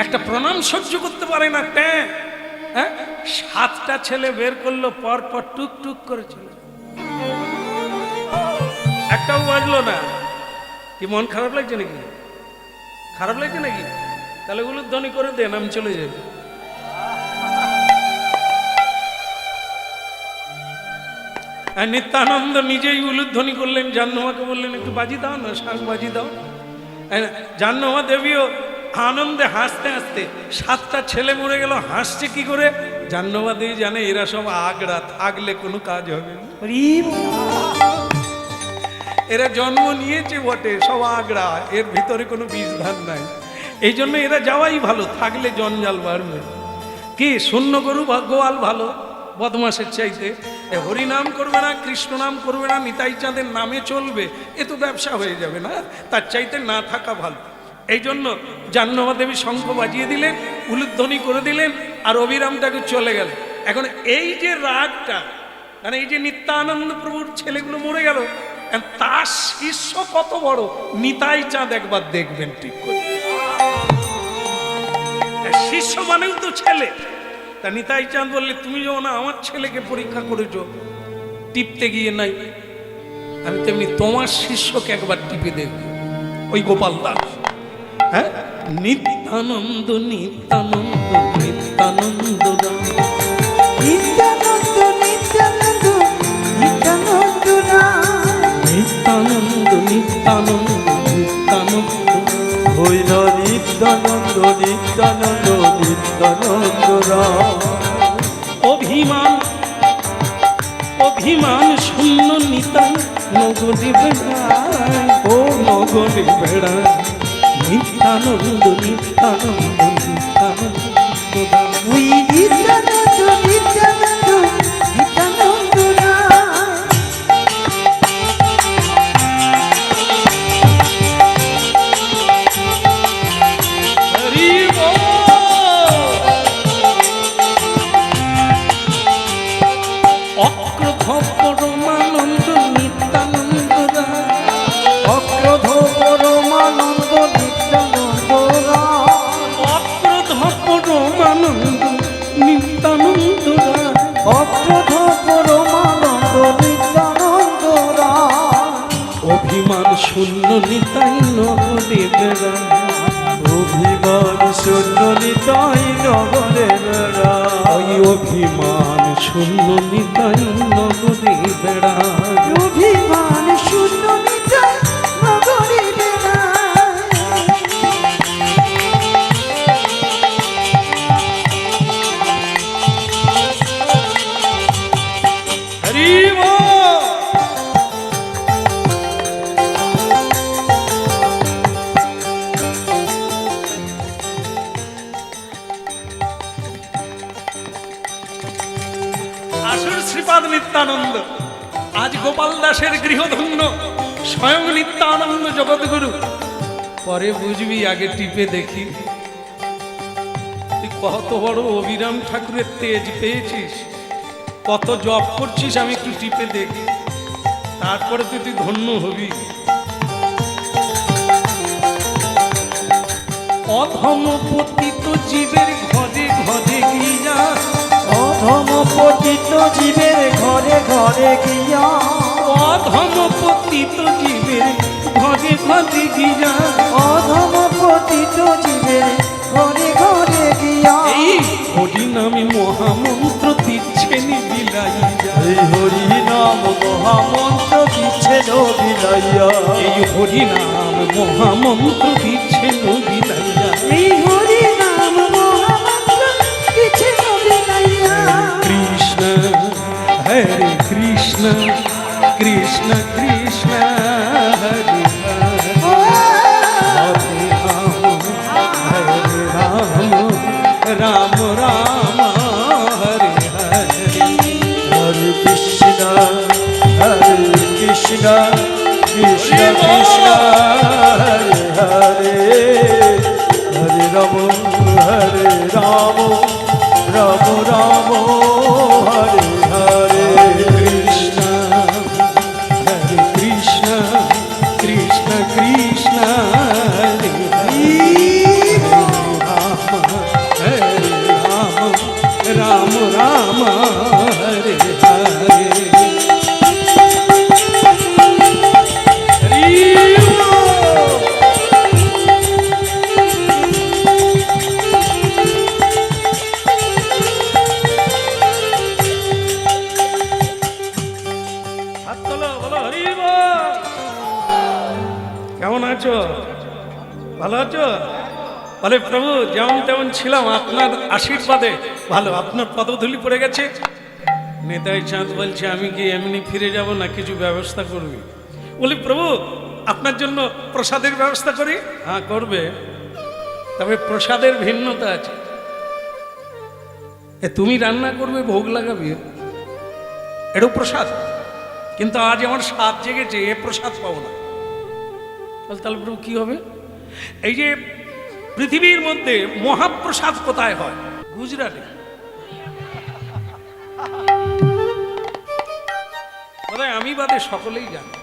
একটা প্রণাম সহ্য করতে পারে না। হ্যাঁ, 7টা ছেলে বের করলো, পর পর টুক টুক করে চলে, একটাও বাজলো না। কি মন খারাপ লাগছে নাকি? খারাপ লাগছে নাকি? তাহলে উলুধ্বনি করে দেন, আমি চলে যাই। আর নিত্যানন্দ নিজেই উলুধ্বনি করলেন, জাহ্নমাকে বললেন একটু বাজি দাও না, শাঁখ বাজি দাও। জাহ্নমা দেবীও আনন্দে হাসতে হাসতে, 7টা ছেলে মরে গেল, হাসছে কি করে? জাহ্নমা দেবী জানে এরা সব আগড়া, থাকলে কোনো কাজ হবে না। এরা জন্ম নিয়েছে বটে, সব আগড়া, এর ভিতরে কোনো বীজ ধান নাই, এই জন্য এরা যাওয়াই ভালো, থাকলে জঞ্জাল বাড়বে। কি শূন্য গরু গোয়াল ভালো বদমাসের চাইতে। হরিনাম করবে না, কৃষ্ণ নাম করবে না, নিতাই চাঁদের নামে চলবে, এ তো ব্যবসা হয়ে যাবে না, তার চাইতে না থাকা ভালো। এই জন্য জাহ্নমা দেবী শঙ্খ বাজিয়ে দিলেন, উলুধ্বনি করে দিলেন, আর অভিরামটাকে চলে গেল। এখন এই যে রাগটা, মানে এই যে নিত্যানন্দ প্রভুর ছেলেগুলো মরে গেল, তার শিষ্য কত বড় নিতাই চাঁদ একবার দেখবেন ঠিক করে। শিষ্য মানেও তো ছেলে। তা নিতাই চাঁদ বললে, তুমি যখন আমার ছেলেকে পরীক্ষা করেছো টিপতে গিয়ে নাই, আমি তেমনি তোমার শিষ্যকে একবার টিপে দেখব, ওই গোপাল দাস। হ্যাঁ, নিত্যানন্দ নিত্যানন্দ নিত্যানন্দ নিত্যানন্দ নিত্যানন্দ নিত্যানন্দ নিত্যানন্দ নিত্যানন্দ নিত্যানন্দ হইল নিত্যানন্দ নিত্যানন্দ নিত্যানন্দ অভিমান অভিমান শূন্য নিতাই নগরী বেড়ায়, ও নগরী বেড়ায়, নিত্যানন্দ নিত্যানন্দ নিত্যানন্দ ওই নিত্যানন্দ নিত্যানন্দ নিত্যানন্দ হরি বল। অক্রোধ পরমানন্দ নিত্যানন্দ অক্রোধ পরমানন্দ নিত্যানন্দ অক্রোধ পরমানন্দ নিত্যানন্দ অক্রোধ পরমানন্দ নিত্যানন্দ অভিমান শূন্য নিতাই নগরে বেড়ায়, অভিমান শূন্য নিতাই নগরে ওই অভিমান শূন্য নিতাই নগরে বেড়ায়। অভিমান শূন্য নিতাই নগরে হরি বল। আসুর শ্রীপাদ নিত্যানন্দ, আজ গোপাল দাসের গৃহধন্য, স্বয়ং নিত্যানন্দ জগৎগুরু। পরে বুঝবি, আগে টিপে দেখি। তুই কত বড় অভিরাম ঠাকুরের তেজ পেয়েছিস, কত জপ করছিস, আমি একটু টিপে দেখি, তারপরে তুই ধন্য হবি। অধম পতিত জীবের ঘরে ঘরে গিয়া, অধম পতিত জীবের ঘরে ঘরে গিয়া, অধম পতিত জীবের ঘরে ঘরে গিয়া, অধম পতিত জীবের ঘরে ঘরে গিয়া, এই হরি নামে মহামন্ত্র দিচ্ছেন বিলাইয়া, এই হরি নাম মহামন্ত্র দিচ্ছেন বিলাইয়া, এই হরি নাম মহামন্ত্র দিচ্ছেন বিলাইয়া, এই হরি নাম মহামন্ত্র দিচ্ছেন বিলাইয়া, কৃষ্ণ কৃষ্ণ কৃষ্ণ হরে হরে হরে রাম রাম হরে হরে হরে কৃষ্ণ কৃষ্ণ কৃষ্ণ হরে হরে হরে রাম রাম রাম রাম হরে হরে কৃষ্ণ কৃষ্ণ কৃষ্ণ হরে হরে রাম রাম হরে হরে হাত তোলো, বলো হরি বল। কেমন আছো? ভালো আছো? বলে প্রভু যেমন তেমন ছিলাম, আপনার আশীর্বাদে ভালো। আপনার পদধূলি পড়ে গেছে। নেতাই চাঁদ বলছে আমি কি এমনি ফিরে যাব না, কিছু ব্যবস্থা করবি? বলি প্রভু আপনার জন্য প্রসাদের ব্যবস্থা করি। হ্যাঁ করবে, তবে প্রসাদের ভিন্নতা আছে। তুমি রান্না করবে, ভোগ লাগাবে, এটাও প্রসাদ। কিন্তু আজ আমার স্বাদ জেগেছে, এ প্রসাদ পাবো না। তাহলে প্রভু কি হবে? এই যে পৃথিবীর মধ্যে মহাপ্রসাদ কোথায় হয়? গুজরাটে। বোধহয় আমি বাদে সকলেই জানি।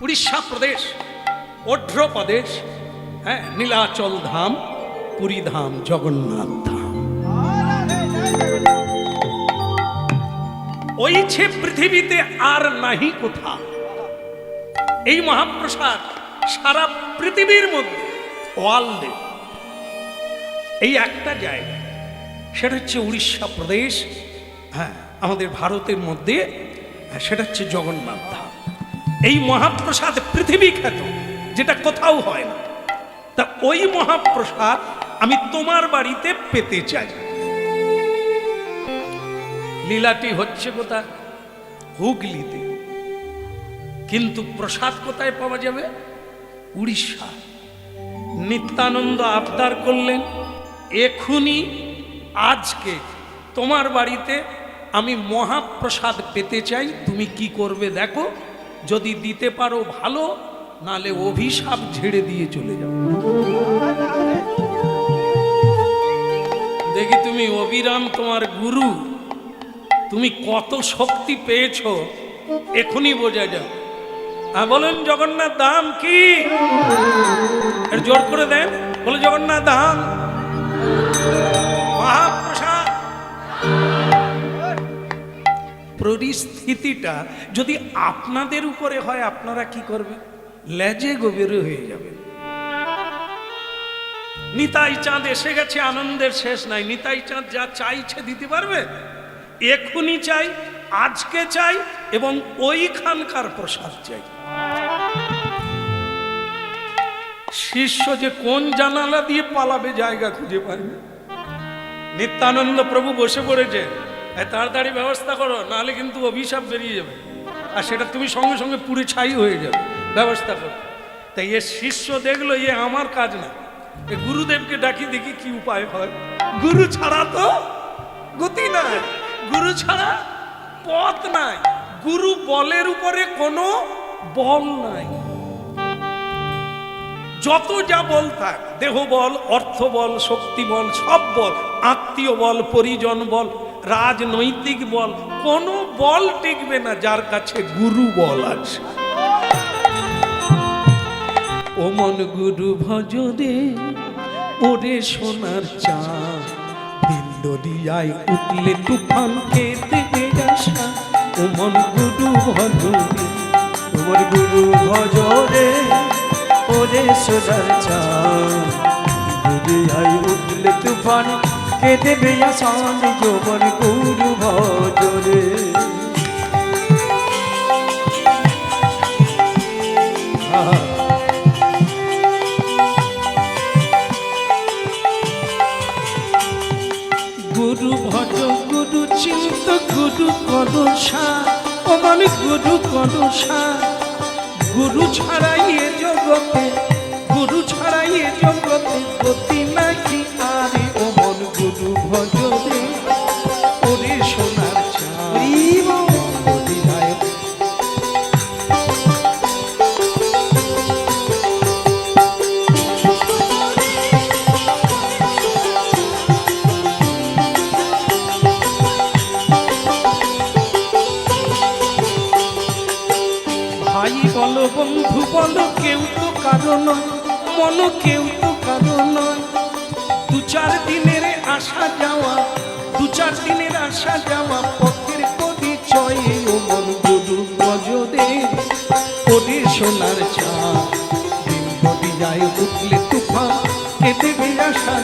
উড়িষ্যা প্রদেশ, অন্ধ্র প্রদেশ, হ্যাঁ, নীলাচল ধাম, পুরী ধাম, জগন্নাথ ধাম। ওই ছে পৃথিবীতে আর নাহি কোথা। এই মহাপ্রসাদ সারা পৃথিবীর মধ্যে, ওয়ার্ল্ডে এই একটা জায়গা, সেটা হচ্ছে উড়িষ্যা প্রদেশ, হ্যাঁ, আমাদের ভারতের মধ্যে, সেটা হচ্ছে জগন্নাথ ধাম। এই মহাপ্রসাদ পৃথিবী খ্যাত, যেটা কোথাও হয় না। তা ওই মহাপ্রসাদ আমি তোমার বাড়িতে পেতে চাই। লীলাটি হচ্ছে কোথায়? হুগলিতে। কিন্তু প্রসাদ কোথায় পাওয়া যাবে? উড়িষ্যা। নিত্যানন্দ আবদার করলেন, এখুনি আজকে তোমার বাড়িতে আমি মহাপ্রসাদ পেতে চাই, তুমি কি করবে দেখো। যদি দিতে পারো ভালো, নালে অভিশাপ ঝেড়ে দিয়ে চলে যাও। দেখি তুমি অবিরাম তোমার গুরু, তুমি কত শক্তি পেয়েছো এখনই বোঝা যাও। বলেন জগন্নাথ ধাম কি? এর জোর করে দেন, বলে জগন্নাথ ধাম মহাপ্রসাদ। পরিস্থিতিটা যদি আপনাদের উপরে হয়, আপনারা কি করবে? লেজে গভীরে হয়ে যাবে। নিতাই চাঁদ এসে গেছে, আনন্দের শেষ নাই। নিতাই চাঁদ যা চাইছে দিতে পারবে। এখুনি চাই, আজকে চাই, এবং ওইখানকার প্রসাদ চাই। শিষ্য যে কোন জানালা দিয়ে পালাবে জায়গা খুঁজে পায়নি। নিত্যানন্দ প্রভু বসে পড়েছে, তাড়াতাড়ি ব্যবস্থা করো, নাহলে কিন্তু অভিশাপ বেরিয়ে যাবে, আর সেটা তুমি সঙ্গে সঙ্গে পুড়ে ছাই হয়ে যাবে। ব্যবস্থা করো। তাই এ শিষ্য দেখলো এ আমার কাজ না, এ গুরুদেবকে ডাকি দেখি কি উপায় হয়। গুরু ছাড়া তো গতি নাই, গুরু ছাড়া পথ নাই। গুরু বলের উপরে কোনো বল নাই। যত যা বল থাক, দেহ বল, অর্থ বল, শক্তি বল, সব বল, আত্মীয় বল, পরিজন বল, রাজনৈতিক বল, কোনো বল টিকবে না যার কাছে গুরু বল আছে। ও মন গুরু ভজরে, ওরে সোনার চাঁদ, দিল দরিয়ায় উঠলে তুফান খেতে আসা। ও মন গুরু ভজরে, তোমার গুরু ভজরে, ওরে সোনার চাঁদ, দুনিয়ায় উঠলে তুফান কে দেবে আসান। যৌবন গুরু ভজরে। গুরু ভজ, গুরু চিন্ত, গুরু করসা। ও অমন গুরু কলুষা গুরু ছাড়াই এ জগতে, গুরু ছাড়াই এ জগতে গতি নাকি আরে অমন গুরু ভজরে ওরে সোনার চাঁদ হরিনায়। ভাই বলো বন্ধু বলো কেউ তো কারো নয়, মন কেউ তো কারো নয়। দু চার দিনের আসা যাওয়া, দু চার দিনের আসা যাওয়া পথের পরিচয় ও মন গুরু ভজরে ওরে সোনার চাঁদ। দিন গড়ি যায় উঠলে তুফান কে দেবে আশা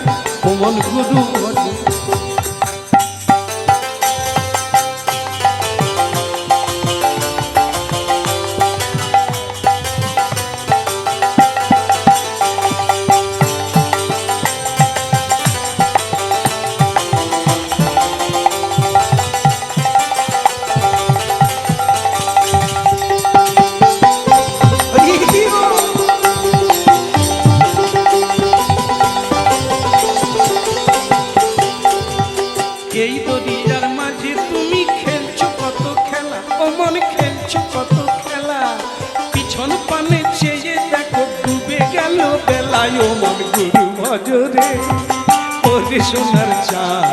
ও মন গুরু ভজরে। এই দরিয়ার মাঝে তুমি খেলছো কত খেলা, অমন খেলছো কত খেলা। পিছন পানে চেয়ে দেখো ডুবে গেল বেলায় অমন গুরু ভজরে ওরে সোনার চাঁদ।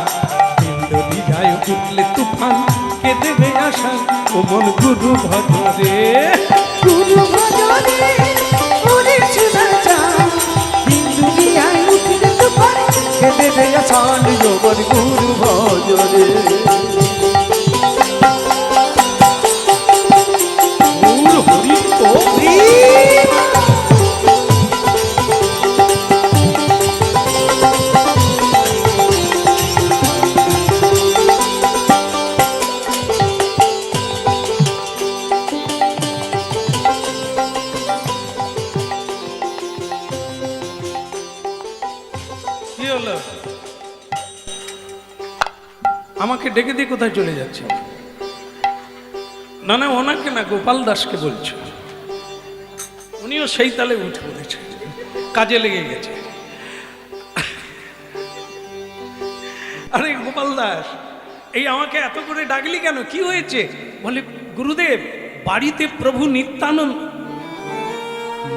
দিন দরিয়ায় উঠলে তুফান কে দেবে আশা অমন গুরু ভজরে। গুরু ভজরে ওরে সোনার চাঁদ, দিন দুনিয়ায় উঠলে তুফান কে দেবে আসান যৌবন গুরু ভজরে। গৌর হরি তো কি হলো? আমাকে ডেকে দিয়ে কোথায় চলে যাচ্ছে? না না, ওনাকে না, গোপাল দাসকে বলছো। উনিও সেই তালে উঠে পড়েছে, কাজে লেগে গেছে। আরে গোপাল দাস, এই আমাকে এত করে ডাকলি কেন? কি হয়েছে? বলে গুরুদেব, বাড়িতে প্রভু নিত্যানন্দ।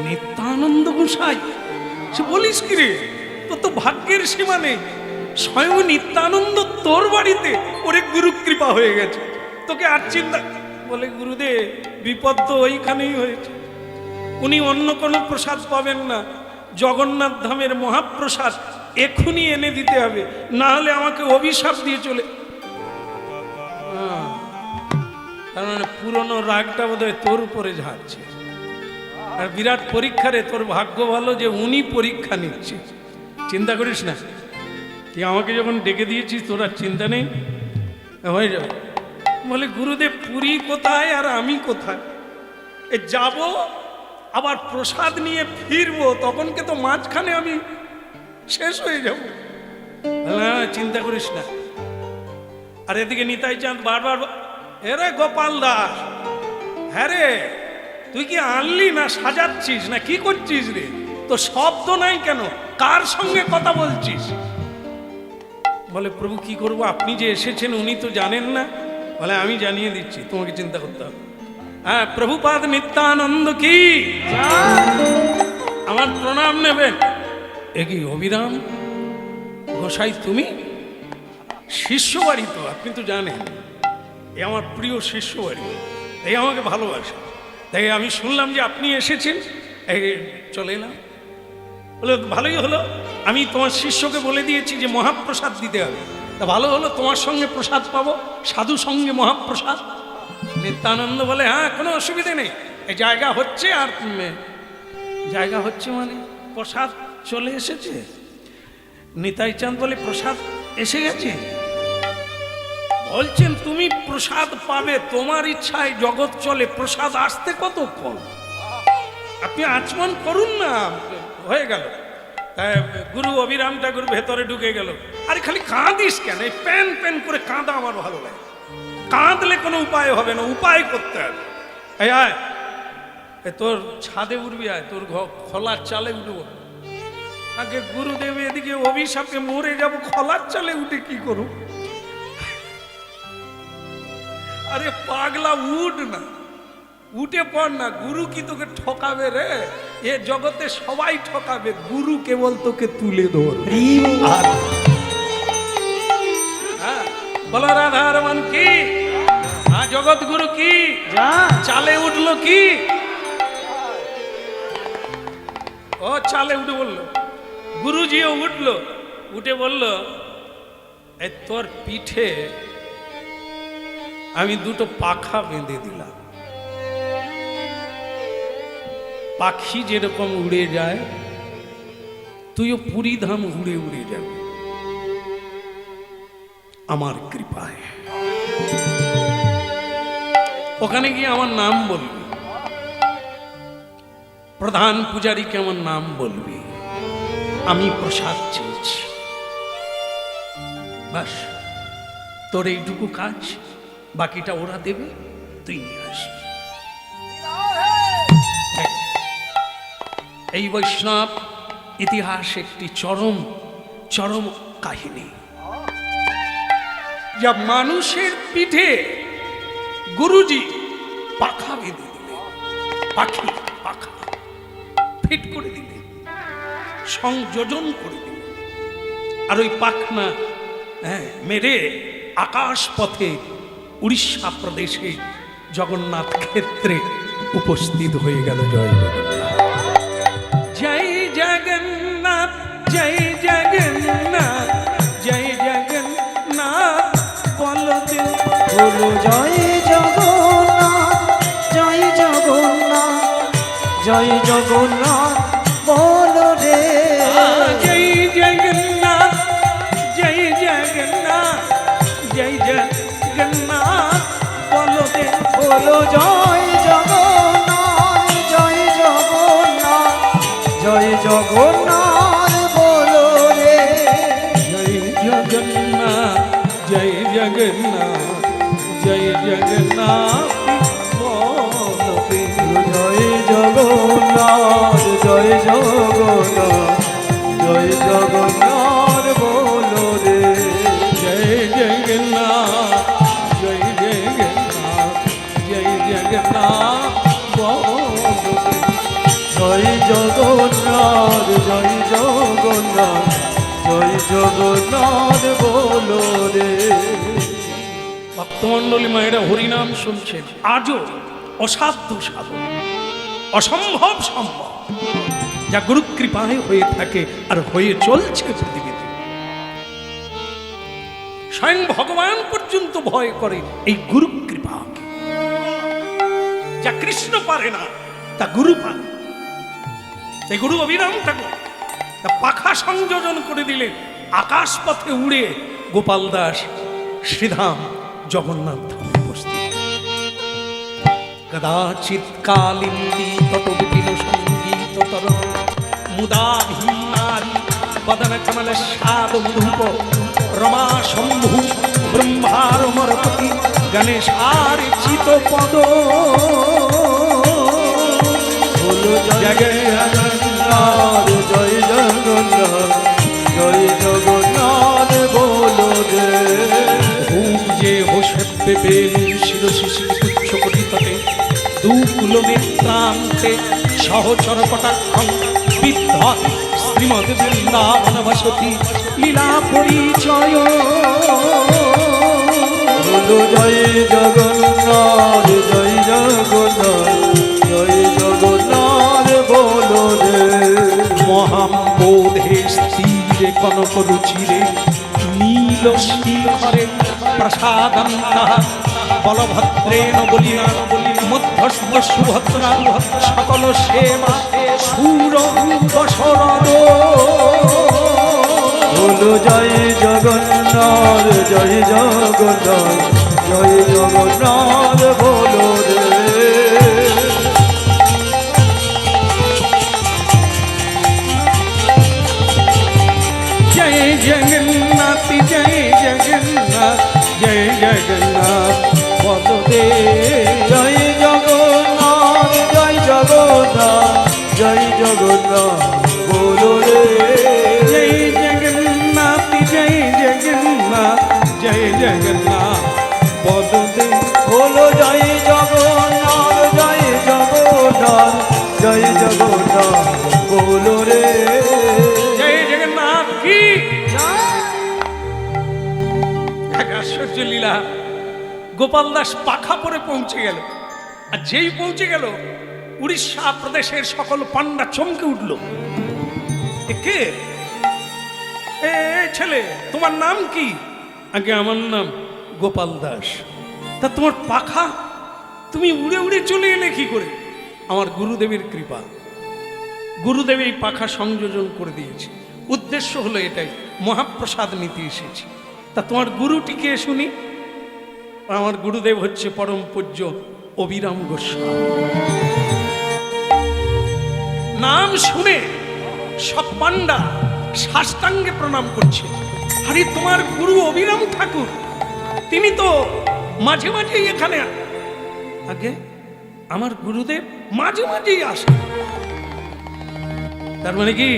নিত্যানন্দ গোসাই? সে বলিস কি রে? তোর তো ভাগ্যের সীমা নেই। স্বয়ং নিত্যানন্দ তোর বাড়িতে, ওরে গুরু কৃপা হয়ে গেছে, তোকে আর চিন্তা। বলে গুরুদেব, বিপদ তো ওইখানেই হয়েছে। উনি অন্য কোনো প্রসাদ পাবেন না, জগন্নাথ ধামের মহাপ্রসাদ এক্ষুনি এনে দিতে হবে, না হলে আমাকে অভিশাপ দিয়ে চলে। তার মানে পুরনো রাগটা বোধহয় তোর উপরে ঝাড়ছে। আর বিরাট পরীক্ষা রে, তোর ভাগ্য ভালো যে উনি পরীক্ষা নিচ্ছে। চিন্তা করিস না, তুই আমাকে যখন ডেকে দিয়েছিস তোর আর চিন্তা নেই, হয়ে যাবে। বলে গুরুদেব, পুরী কোথায় আর আমি কোথায়? এ যাব, আবার প্রসাদ নিয়ে ফিরবো, তখনকে তো মাঝখানে আমি শেষ হয়ে যাব। না, চিন্তা করিস না। আর এদিকে নিতাই চাঁদ বারবার, এরে গোপাল দাস, হ্যাঁ রে, তুই কি আনলি না সাজাচ্ছিস না কি করছিস রে? তো শব্দ নাই কেন? কার সঙ্গে কথা বলছিস? বলে প্রভু কি করব, আপনি যে এসেছেন উনি তো জানেন না। বলে আমি জানিয়ে দিচ্ছি, তোমাকে চিন্তা করতে হবে। হ্যাঁ, প্রভুপাদ নিত্যানন্দ কি আমার প্রণাম নেবেন। এ কি অবিরাম গোসাই তুমি? শিষ্য বাড়ি তো, আপনি তো জানেন এ আমার প্রিয় শিষ্য বাড়ি, এই আমাকে ভালোবাসে। তাই আমি শুনলাম যে আপনি এসেছেন, এই চলে এলাম। বলে ভালোই হলো, আমি তোমার শিষ্যকে বলে দিয়েছি যে মহাপ্রসাদ দিতে হবে। তা ভালো হলো, তোমার সঙ্গে প্রসাদ পাবো, সাধু সঙ্গে মহাপ্রসাদ। নিত্যানন্দ বলে হ্যাঁ, কোনো অসুবিধে নেই, এই জায়গা হচ্ছে। আর জায়গা হচ্ছে মানে প্রসাদ চলে এসেছে। নিতাই চাঁদ বলে প্রসাদ এসে গেছে? বলছেন তুমি প্রসাদ পাবে, তোমার ইচ্ছায় জগৎ চলে, প্রসাদ আসতে কতক্ষণ? আপনি আচমন করুন না, হয়ে গেল। তাই গুরু অবিরাম ঠাকুর ভেতরে ঢুকে গেল। আরে খালি কাঁদিস কেন? এই প্যান প্যান করে কাঁদা আমার ভালো লাগে। কাঁদলে কোনো উপায় হবে না, উপায় করতে হবে। এই আয়, এ তোর ছাদে উঠবি, আয় তোর খোলার চালে উঠবো। আগে গুরুদেব এদিকে অভিশাপে মরে যাব, খোলার চালে উঠে কি করু? আরে পাগলা উঠ না, উঠে পড় না, গুরু কি তোকে ঠকাবে রে? এ জগতে সবাই ঠকাবে, গুরু কেবল তোকে তুলে ধরবে। আর হ্যাঁ, বলো রাধার মান কি, জগৎ গুরু কি, চালে উঠলো কি? ও চালে উঠে বললো, গুরুজিও উঠলো, উঠে বলল, এই তোর পিঠে আমি দুটো পাখা বেঁধে দিলাম। পাখি যেরকম উড়ে যায়, তুইও পুরীধাম উড়ে উড়ে যাবে আমার কৃপায়। ওখানে গিয়ে আমার নাম বলবি, প্রধান পূজারীকে আমার নাম বলবি, আমি প্রসাদ চেয়েছি, বাস তোর এইটুকু কাজ, বাকিটা ওরা দেবে, তুই নিয়ে আসবি। এই বৈষ্ণব ইতিহাস একটি চরম চরম কাহিনী, যা মানুষের পিঠে গুরুজি পাখা বেঁধে দিলেন, পাখি পাখা ফিট করে দিলেন, সংযোজন করে দিলেন, আর ওই পাখনা মেরে আকাশ পথে উড়িষ্যা প্রদেশে জগন্নাথ ক্ষেত্রে উপস্থিত হয়ে গেল। জয় জগন্নাথ, জয় জগন্নাথ, জয় জগন্নাথ, বলো দিন বলো জয় জগন্নাথ, জয় জগন্নাথ, জয় জগন্নাথ, বলো রে জয় জগন্নাথ, জয় জগন্নাথ, জয় জগন্নাথ, বলো দে বলো জয় জগন্নাথ, জয় জগন্নাথ, জয় জগন্নাথ, বলো রে জয় জগন্নাথ, জয় জগন্নাথ, জয় জগন্নাথ, বলো দে জয় জগন্নাথ, জয় জগন্নাথ, জয় জগন্নাথ, বলো রে জয় জগন্নাথ, জয় জগন্নাথ, জয় জগন্নাথ, বলো দে জয় জগন্নাথ, জয় জগন্নাথ, জয় জগন্নাথ, বলো রে ভক্তমণ্ডলী মায়েরা হরিনাম শুনছেন, আজও অসাধ্য সাধন, অসম্ভব সম্ভব, যা গুরু কৃপায় হয়ে থাকে আর হয়ে চলছে পৃথিবীতে। স্বয়ং ভগবান পর্যন্ত ভয় করে এই গুরু কৃপা, যা কৃষ্ণ পারে না তা গুরু পারে। এই গুরু অবিরাম ঠাকুর তা পাখা সংযোজন করে দিলেন, আকাশ পথে উড়ে গোপাল দাস শ্রীধাম জগন্নাথ ধামে উপস্থিত। কদাচিৎ কালিন্দী তত বিপিন সঙ্গীত তর মুদা ভীনারী বদন কমল সাদ মধুপ রমা শম্ভু ব্রহ্মার মরপতি গণেশার চিত পদ বলো জয় জগন্নাথ, জয় জগন্নাথ, জয় জগন্নাথ, বলো রে ভূপ যে হোসেব্বে বেলু শিরশিশি তুচ্ছ কটিতটে দুকুল নেত্রান্তে সহচর কটাক্ষং বিদ্ধ শ্রীমদ বৃন্দাবন বসতি লীলা পরিচয়। বলো জয় জগন্নাথ, জয় জগন্নাথ, জয় জগন্নাথ, বলো রে মহাম্বোধে স্থিরে কনক রুচিরে নীল শিখরে প্রসাদন্তা বলভদ্রেণ বলিনা মধ্যস্থ সুভদ্রা সকল সেবা সুর বসরদ। বলো জয় জগন্নাথ, জয় জগন্নাথ, জয় জগন্নাথ, বলো রে জয় জগন্নাথ, জয় জগন্নাথ, জয় জগন্নাথ, দেখেছো লীলা, গোপাল দাস পাখা পরে পৌঁছে গেল, আর যেই পৌঁছে গেল উড়িষ্যা প্রদেশের সকল পান্ডা চমকে উঠল। এ কে? এ ছেলে, তোমার নাম কি? আগে আমার নাম গোপাল দাস। তা তোমার পাখা, তুমি উড়ে উড়ে চলে এলে কি করে? আমার গুরুদেবের কৃপা, গুরুদেব এই পাখা সংযোজন করে দিয়েছে। উদ্দেশ্য হলো এটাই, মহাপ্রসাদ নিতে এসেছি। তা তোমার গুরুটিকে শুনি। আমার গুরুদেব হচ্ছে পরম পূজ্য অবিরাম গোস্বামী। নাম শুনে সব পান্ডা সাষ্টাঙ্গে প্রণাম করছে। আরে তোমার গুরু অবিরাম ঠাকুর, তিনি তো মাঝে মাঝেই এখানে। আগে আমার গুরুদেব মাঝে মাঝেই আসে, তার মানে কি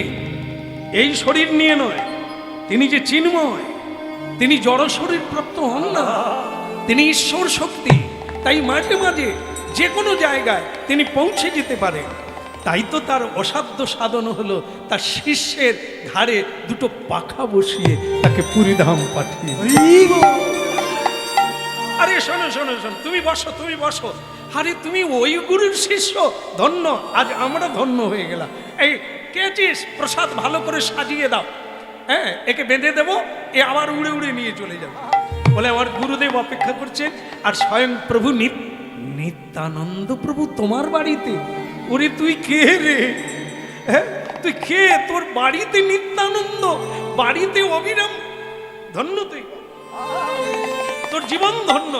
এই শরীর নিয়ে নয়, তিনি যে চিন্ময়, তিনি জড় শরীর প্রাপ্ত হন না, তিনি ঈশ্বর শক্তি। তাই মাঝে মাঝে যে কোনো জায়গায় তিনি পৌঁছে যেতে পারেন। তাই তো তার অসাধ্য সাধন হলো তার শিষ্যের ঘাড়ে দুটো পাখা বসিয়ে তাকে পুরীধাম পাঠিয়ে। আরে শোনো শোনো শোনো, তুমি বসো, তুমি বসো। আরে তুমি ওই গুরুর শিষ্য, ধন্য। আজ আমরা ধন্য হয়ে গেলাম। এই কে আছিস? প্রসাদ ভালো করে সাজিয়ে দাও। হ্যাঁ, একে বেঁধে দেবো, এ আবার উড়ে উড়ে নিয়ে চলে যাবে। বলে আমার গুরুদেব অপেক্ষা করছেন। আর স্বয়ং প্রভু নিত্যানন্দ প্রভু তোমার বাড়িতে। ওরে তুই কে রে? হ্যাঁ, তুই কে? তোর বাড়িতে নিত্যানন্দ, বাড়িতে অবিরাম। ধন্য তুই, তোর জীবন ধন্য।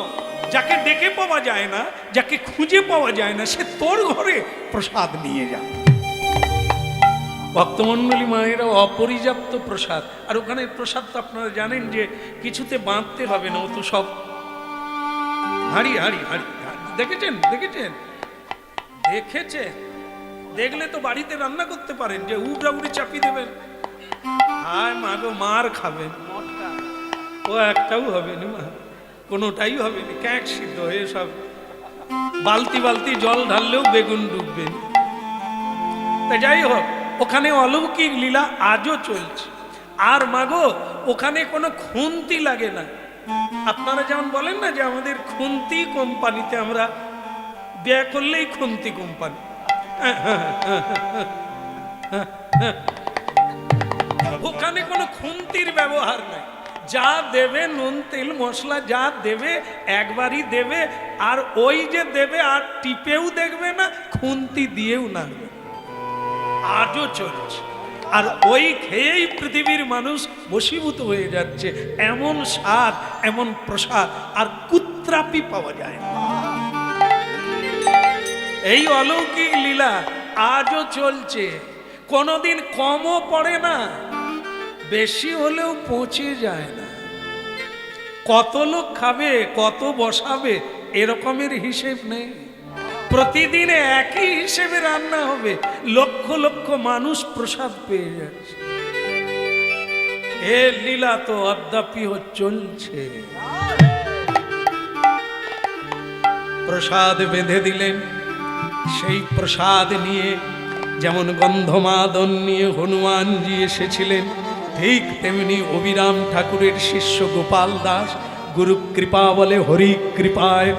যাকে ডেকে পাওয়া যায় না, যাকে খুঁজে পাওয়া যায় না, সে তোর ঘরে প্রসাদ নিয়ে যা। ভক্তমণ্ডলী মায়েরা অপর্যাপ্ত প্রসাদ। আর ওখানে প্রসাদ তো আপনারা জানেন যে কিছুতে বাঁধতে হবে না, ও তো সব হাঁড়ি হাঁড়ি হাঁড়ি। দেখেছেন দেখেছেন দেখেছেন? দেখলে তো বাড়িতে রান্না করতে পারেন, যে উবড়া উড়ি চাপিয়ে দেবেন। হায় মা গো, মার খাবেন। ও একটাও হবে না মা, কোনোটাই হবে না, ক্যাক সিদ্ধ হয়ে সব বালতি বালতি জল ঢাললেও বেগুন ডুববে। তা যাই হোক, ওখানে অলৌকিক লীলা আজও চলছে। আর মাগো, ওখানে কোনো খুন্তি লাগে না। আপনারা যেমন বলেন না যে আমাদের খুন্তি কোম্পানিতে আমরা ব্যয় করলেই খুন্তি কোম্পানি, ওখানে কোনো খুন্তির ব্যবহার নাই। যা দেবে নুন তেল মশলা যা দেবে একবারই দেবে। আর ওই যে দেবে আর টিপেও দেখবে না, খুন্তি দিয়েও নাড়বে। আজও চলছে। আর ওই খেয়েই পৃথিবীর মানুষ বশীভূত হয়ে যাচ্ছে। এমন স্বাদ, এমন প্রসাদ আর কুত্রাপি পাওয়া যায় না। এই অলৌকিক লীলা আজও চলছে, কোনোদিন কমও পড়ে না, বেশি হলেও পৌঁছে যায় না। কত লোক খাবে, কত বসাবে, এরকমের হিসেব নেই। প্রতিদিনে একই হিসেবে রান্না হবে, লক্ষ লক্ষ মানুষ প্রসাদ পেয়ে যাচ্ছে। এ লীলা তো অদ্যাপিও চলছে। প্রসাদ বেঁধে দিলেন, সেই প্রসাদ নিয়ে যেমন গন্ধমাদন নিয়ে হনুমানজি এসেছিলেন, ঠিক তেমনি অবিরাম ঠাকুরের শিষ্য গোপাল দাস গুরু কৃপা বলে হরি কৃপায়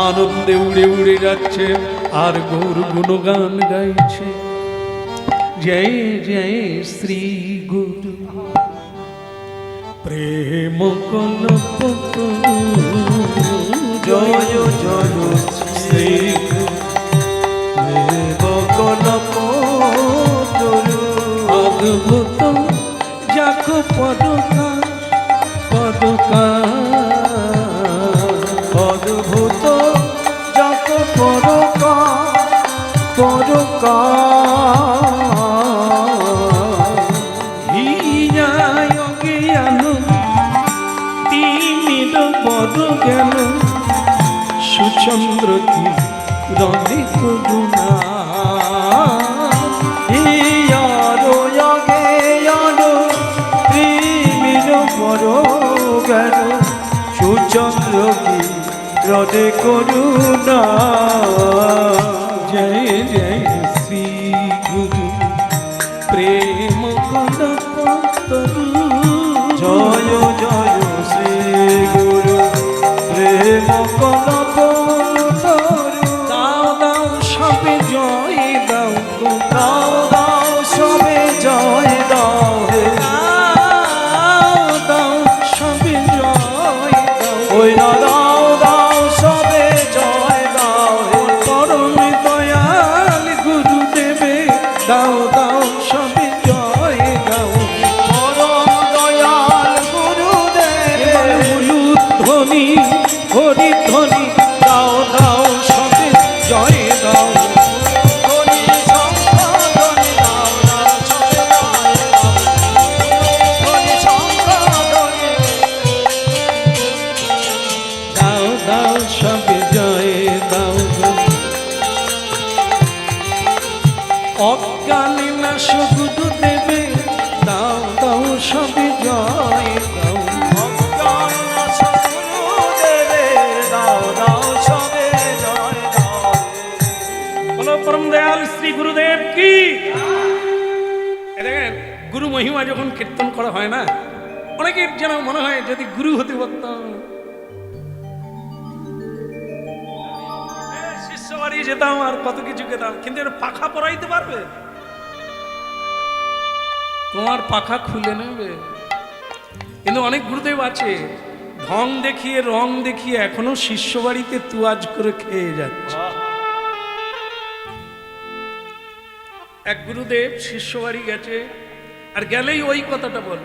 আনন্দে উড়ে উড়ে যাচ্ছে আর গৌর গুণগান গাইছে। জয় জয় শ্রী গুরু প্রেম কল্প জয় জয় শ্রী কল্প অদ্ভুত যাক পদকা পদকা অদ্ভুত যাক পদকা পদকা হিয়ায় জ্ঞান তিমির পদ জ্ঞান সুচন্দ্র কি রবি করুণা সুচন্দ্র কি হৃদে করুণা। জয় জয় শ্রী গুরু প্রেম কল্পতরু জয় জয় শ্রী গুরু সবে জয় দাও। ভক্তজন গুরুদেবের দাও দাও সবে জয় দাও। বলো পরম দয়াল শ্রী গুরুদেব কি। এ দেখেন গুরু মহিমা যখন কীর্তন করা হয় না, অনেকের যেন মনে হয় যদি গুরু হতে পারতাম, শিষ্য বাড়ি যেতাম আর কত কিছু খেতাম, কিন্তু এর পাখা পরাইতে পারবে? তোমার পাখা খুলে নেবে। কিন্তু অনেক গুরুদেব আছে ঢং দেখিয়ে রং দেখিয়ে এখনো শিষ্য বাড়িতে তুয়াজ করে খেয়ে যাচ্ছে। এক গুরুদেব শিষ্য বাড়ি গেছে, আর গেলেই ওই কথাটা বল।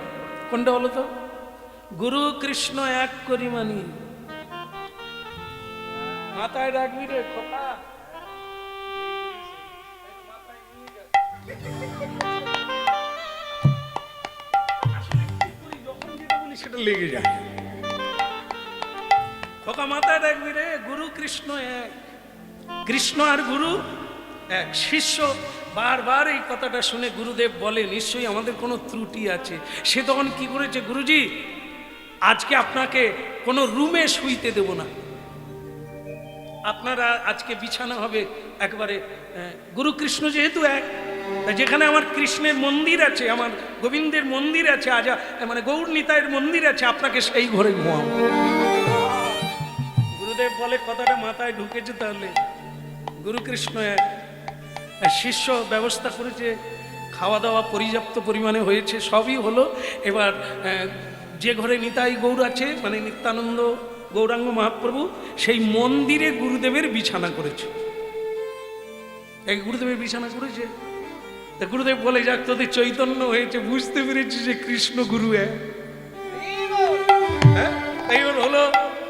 কোনটা বলো তো? গুরু কৃষ্ণ এক করি মানি। মাথায় রাখবি রে কথা। সেটা লেগে যায়। খোকা মাথায় রাখবি রে, গুরু কৃষ্ণ এক। কৃষ্ণ আর গুরু এক। শিষ্য বারবার এই কথাটা শুনে গুরুদেব বলে নিশ্চয়ই আমাদের কোনো ত্রুটি আছে। সে তখন কি করেছে, গুরুজি আজকে আপনাকে কোনো রুমে শুইতে দেব না, আপনারা আজকে বিছানা হবে একবারে। গুরু কৃষ্ণ যেহেতু এক, যেখানে আমার কৃষ্ণের মন্দির আছে, আমার গোবিন্দের মন্দির আছে, মানে গৌর নিতাইয়ের মন্দির আছে, আপনাকে সেই ঘরে ঘুমাবো। গুরুদেব বলে কথাটা মাথায় ঢুকেছে তাহলে। গুরু কৃষ্ণ এক। শিষ্য ব্যবস্থা করেছে, খাওয়া দাওয়া পর্যাপ্ত পরিমাণে হয়েছে, সবই হলো। এবার যে ঘরে নিতাই গৌর আছে, মানে নিত্যানন্দ গৌরাঙ্গ মহাপ্রভু, সেই মন্দিরে গুরুদেবের বিছানা করেছে। এক গুরুদেবের বিছানা করেছে। গুরুদেব বলে, যাক তোদের চৈতন্য হয়েছে, বুঝতে পেরেছি যে কৃষ্ণ গুরু এক। এইবার হলো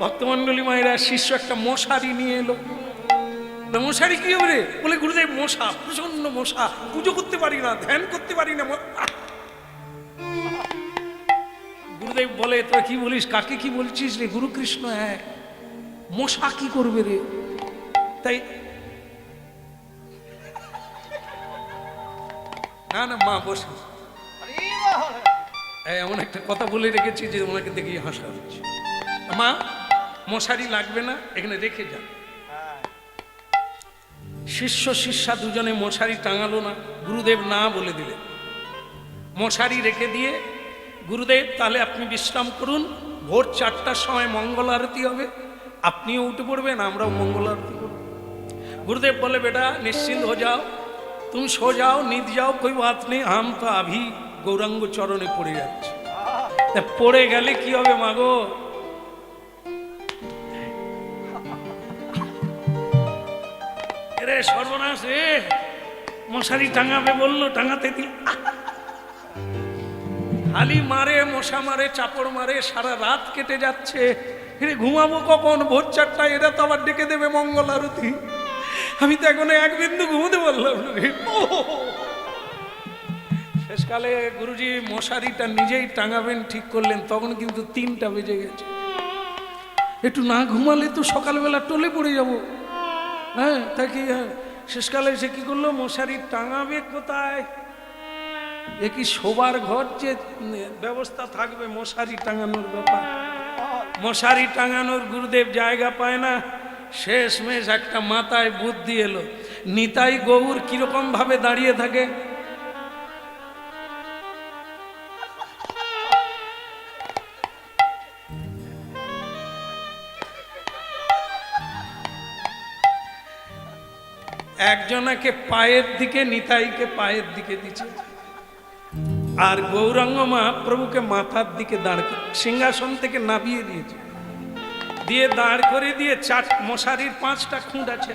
ভক্তমন্ডলী মায়েরা, শিষ্য একটা মশারি নিয়ে এলো। মশারি কি হবে রে? বলে গুরুদেব মশা, প্রচন্ড মশা, পুজো করতে পারি না, ধ্যান করতে পারি না। গুরুদেব বলে, তোরা কি বলিস, কাকে কি বলছিস রে? গুরু কৃষ্ণ এক, মশা কি করবে রে? তাই না না মা বসে, এমন একটা কথা বলে রেখেছি যে ওনাকে দেখে হাসা হচ্ছে। মা মশারি লাগবে না, এখানে রেখে যান। শিষ্য শিষ্যা দুজনে মশারি টাঙালো না, গুরুদেব না বলে দিলেন। মশারি রেখে দিয়ে গুরুদেব তাহলে আপনি বিশ্রাম করুন, ভোর 4টার সময় মঙ্গল আরতি হবে, আপনিও উঠে পড়বেন, আমরাও মঙ্গল আরতি করব। गुरुदेव बोले बेटा निश्चिंत हो जाओ, तुम सो जाओ, नींद जाओ, कोई बात नहीं, हम तो अभी गौरांग चरणे पड़े जाच्छे। पड़े गेले कि होबे मागो, अरे सर्वनाश रे, मशारी टांगाबे बोललो, टांगाते दिल, खाली मारे मशा मारे चापड़ मारे सारा रात केटे जाच्छे। घुमाबो कखन, भोर 4टा, एरा तो आबार डेके देबे मंगल आरती, আমি তো এখনো এক বিন্দু ঘুমোতে পারলাম না। শেষকালে গুরুজি মশারিটা নিজেই টাঙাবেন ঠিক করলেন, তখন কিন্তু 3টা বেজে গেছে। একটু না ঘুমালে তো সকালবেলা টলে পড়ে যাব। হ্যাঁ তাই কি, শেষকালে সে কি করলো, মশারি টাঙাবে কোথায়, এ কি শোবার ঘর যে ব্যবস্থা থাকবে মশারি টাঙানোর ব্যাপার, মশারি টাঙানোর গুরুদেব জায়গা পায় না। শেষমেশ একটা মাথায় বুদ্ধি এলো, নিতাই গৌর কিরকম ভাবে দাঁড়িয়ে থাকে, একজনাকে পায়ের দিকে, নিতাইকে পায়ের দিকে দিচ্ছে, আর গৌরাঙ্গ মহাপ্রভুকে মাথার দিকে দাঁড় করে সিংহাসন থেকে নামিয়ে দিয়েছে, দিয়ে দাঁড় করে দিয়ে মশারির 5টা খুঁট আছে,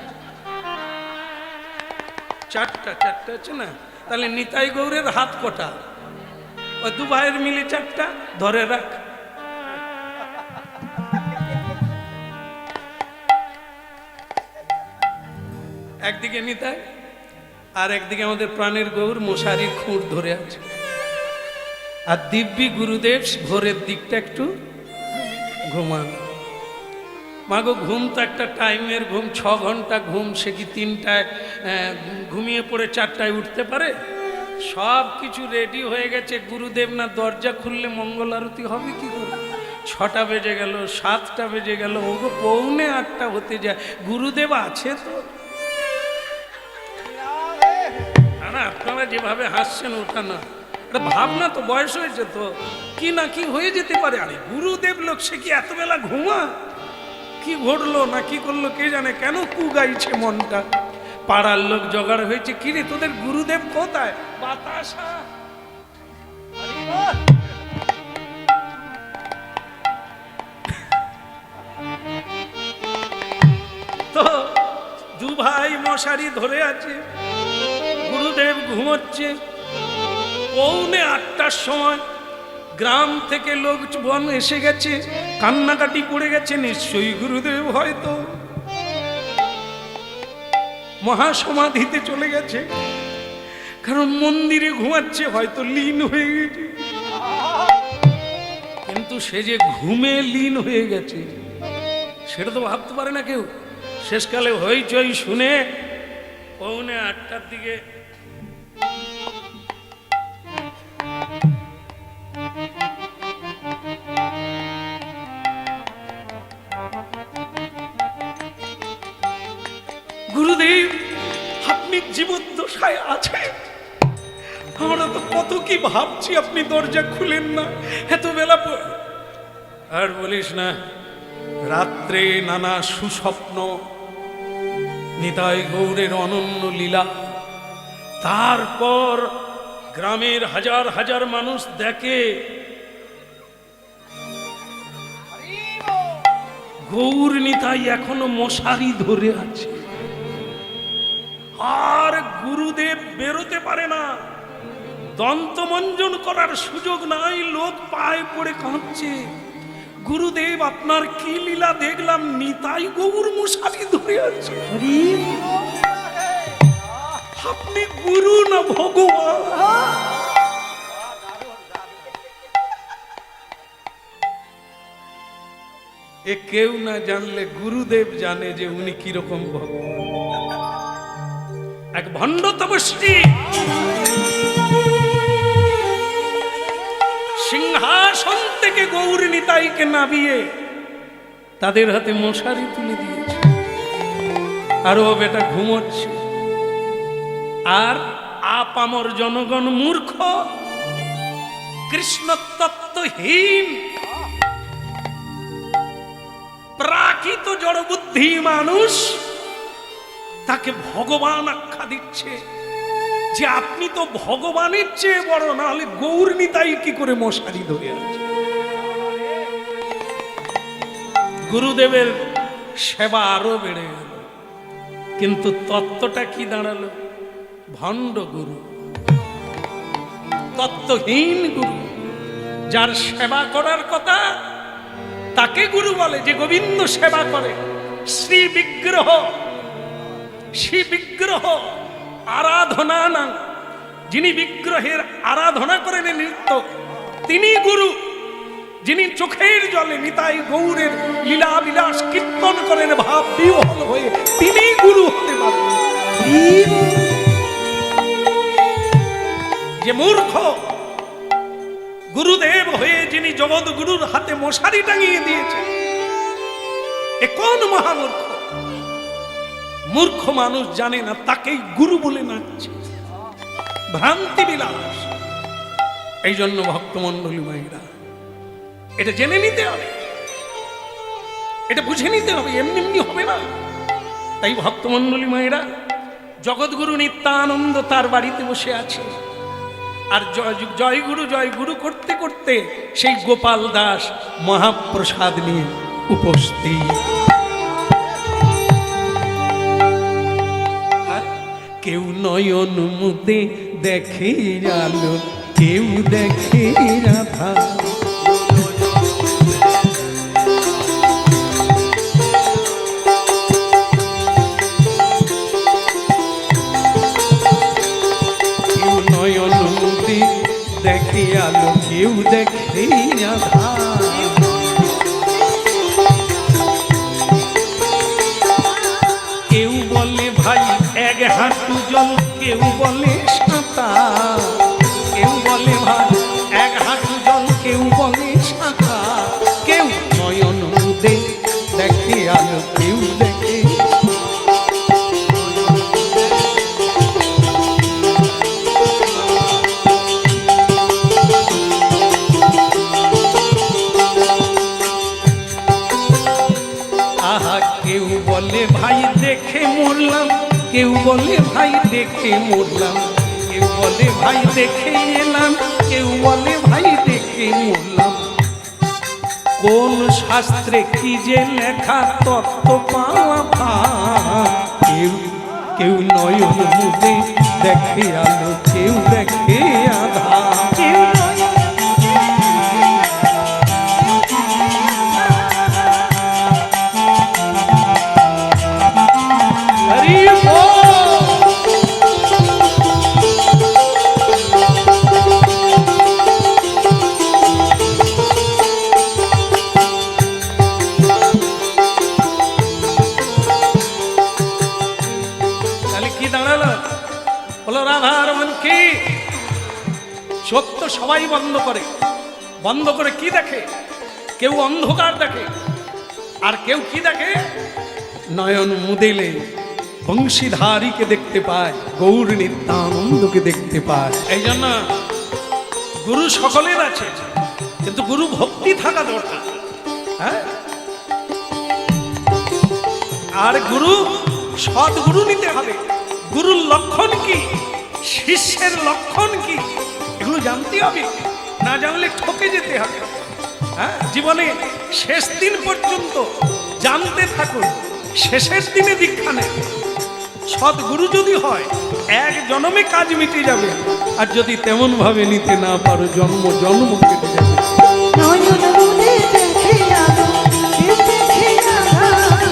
4টা আছে না, তাহলে নিতাই গৌরের হাত কটা, ওই 2 ভাইয়ের মিলে 4টা ধরে রাখ। একদিকে নিতাই আর একদিকে আমাদের প্রাণের গৌর মশারির খুঁট ধরে আছে, আর দিব্যি গুরুদেব ভোরের দিকটা একটু ঘুমান। মাগো ঘুম তো একটা টাইমের ঘুম, 6 ঘন্টা ঘুম, সে কি 3টায় ঘুমিয়ে পড়ে 4টায় উঠতে পারে? সব কিছু রেডি হয়ে গেছে, গুরুদেব না দরজা খুললে মঙ্গল আরতি হবে কি করে? 6টা বেজে গেল, 7টা বেজে গেল, ওগো 7:45 হতে যায়, গুরুদেব আছে তো? না আপনারা যেভাবে হাসছেন ওটা না, এটা ভাবনা তো, বয়স হয়েছে তো, কি না কি হয়ে যেতে পারে। আরে গুরুদেব লোক, সে কি এত বেলা ঘুমা? কি ঘটলো না কি করলো কে জানে, কেন কু গাইছে মনটা। পাড়ার লোক জোগাড় হয়েছে, কিরে তোদের গুরুদেব কোথায়? বাতাসা তো দু ভাই মশারি ধরে আছে, গুরুদেব ঘুমোচ্ছে। 7:45 সময় গ্রাম থেকে লোকজন এসে গেছে, কান্নাকাটি পড়ে গেছে, নিশ্চয়ই গুরুদেব হয়তো মহাসমাধিতে চলে গেছে, কারণ মন্দিরে ঘুমাচ্ছে, হয়তো লীন হয়ে গেছে। কিন্তু সে যে ঘুমে লীন হয়ে গেছে সেটা তো ভাবতে পারে না কেউ। শেষকালে হইচই শুনে 7:45 দিকে গুরুদেব আপনি জীবদ্দশায় আছেন, আমরা তো কত কি ভাবছি, আপনি দরজা খুলেন না, এত বেলা আর বলিস না। রাত্রে নানা সুস্বপ্ন, নিতাই গৌরের অনন্য লীলা, তারপর গ্রামের হাজার হাজার মানুষ দেখে গৌর নিতাই এখনো মশারি ধরে আছে, আর গুরুদেব বেরোতে পারে না, দন্তমঞ্জন করার সুযোগ নাই, লোক পায়ে পড়ে কাঁদছে। গুরুদেব আপনার কি লীলা দেখলাম, নিতাই গৌর মশারি ধরে আছে। আপনি গুরু না ভগবান? এ কেউ না জানলে গুরুদেব জানে যে উনি কিরকম ভগবান। এক ভণ্ড তপস্বী সিংহাসন থেকে গৌর নিতাইকে নামিয়ে তাদের হাতে মশারি তুলে দিয়েছে, আর ও বেটা ঘুমোচ্ছে। আর আপামর জনগণ মূর্খ, কৃষ্ণ তত্ত্বহীন, প্রাকৃত জড়বুদ্ধি মানুষ তাকে ভগবান আখ্যা দিচ্ছে, যে আপনি তো ভগবানের চেয়ে বড়, না হলে গৌর নিতাই কি করে মশারি ধরে আছে? গুরুদেবের সেবা আরো বেড়ে গেল, কিন্তু তত্ত্বটা কি দাঁড়ালো? ভণ্ড গুরু, তত্ত্বহীন গুরু। যার সেবা করার কথা তাকে গুরু বলে, যে গোবিন্দ সেবা করে। শ্রী বিগ্রহ, শ্রী বিগ্রহ আরাধনা না, যিনি বিগ্রহের আরাধনা করেন নৃত্য, তিনি গুরু। যিনি চোখের জলে নিতাই গৌরের লীলা বিলাস কীর্তন করেন ভাব বিহ্বল হয়ে, তিনি গুরু হতে পারেন। যে মূর্খ, গুরুদেব হয়ে যিনি জগৎ গুরুর হাতে মশারি টাঙিয়ে দিয়েছে, এ কোন মহামূর্খ? মূর্খ মানুষ জানে না তাকেই গুরু বলে নাচছে, ভ্রান্তি বিলাস। এই জন্য ভক্তমণ্ডলী মায়েরা এটা জেনে নিতে হবে, এটা বুঝে নিতে হবে, এমনি এমনি হবে না। তাই ভক্তমণ্ডলী মায়েরা, জগৎগুরু নিত্যানন্দ তার বাড়িতে বসে আছে, আর জয় গুরু করতে করতে সেই গোপাল দাস মহাপ্রসাদ নিয়ে উপস্থিত। কেউ নয়ন মুদে দেখে আলো, কেউ দেখে রাধা, কেউ নয়ন মুদে দেখে আলো, কেউ দেখে রাধা। কেউ বলে ভাই এক হাঁটু জল, কেউ বলে সাঁতার, বলে ভাই এক হাঁটু জল, কেউ বলে শাখা, কেউ নয়ন মুদে দেখে আলো, কেউ দেখে আহা। কেউ বলে ভাই দেখে মরলাম, কেউ বলে ভাই দেখে মরলাম, কেউ বলে ভাই দেখে এলাম, কেউ বলে ভাই দেখে মরলাম। কোন শাস্ত্রে কি যে লেখা তত্ত্ব পাওয়া ভার, কেউ কেউ নয়ন মুদে দেখে আলো, কেউ দেখে আধার। কেউ হরি বল। তাহলে কি দাঁড়ালো? বলো রাধারমণ কি? চোখ তো সবাই বন্ধ করে, বন্ধ করে কি দেখে? কেউ অন্ধকার দেখে, আর কেউ কি দেখে? নয়ন মুদিলে বংশীধারীকে দেখতে পায়, গৌর নিত্যানন্দকে দেখতে পায়। এই জন্য গুরু সকলের আছে, কিন্তু গুরু ভক্তি থাকা দরকার। হ্যাঁ, আর গুরু সদ্গুরু নিতে হবে। গুরুর লক্ষণ কি, শিষ্যের লক্ষণ কি, এগুলো জানতে হবে। না জানলে ঠকে যেতে হবে। হ্যাঁ, জীবনে শেষ দিন পর্যন্ত জানতে থাকুন, শেষের দিনে দীক্ষা নেন। সদ্গুরু যদি হয় এক জন্মে কাজ মিটে যাবে, আর যদি তেমন ভাবে নিতে না পারো জন্ম জন্ম কেটে যাবে। নয়ন মুদে দেখে আলো, কেউ দেখে আধার।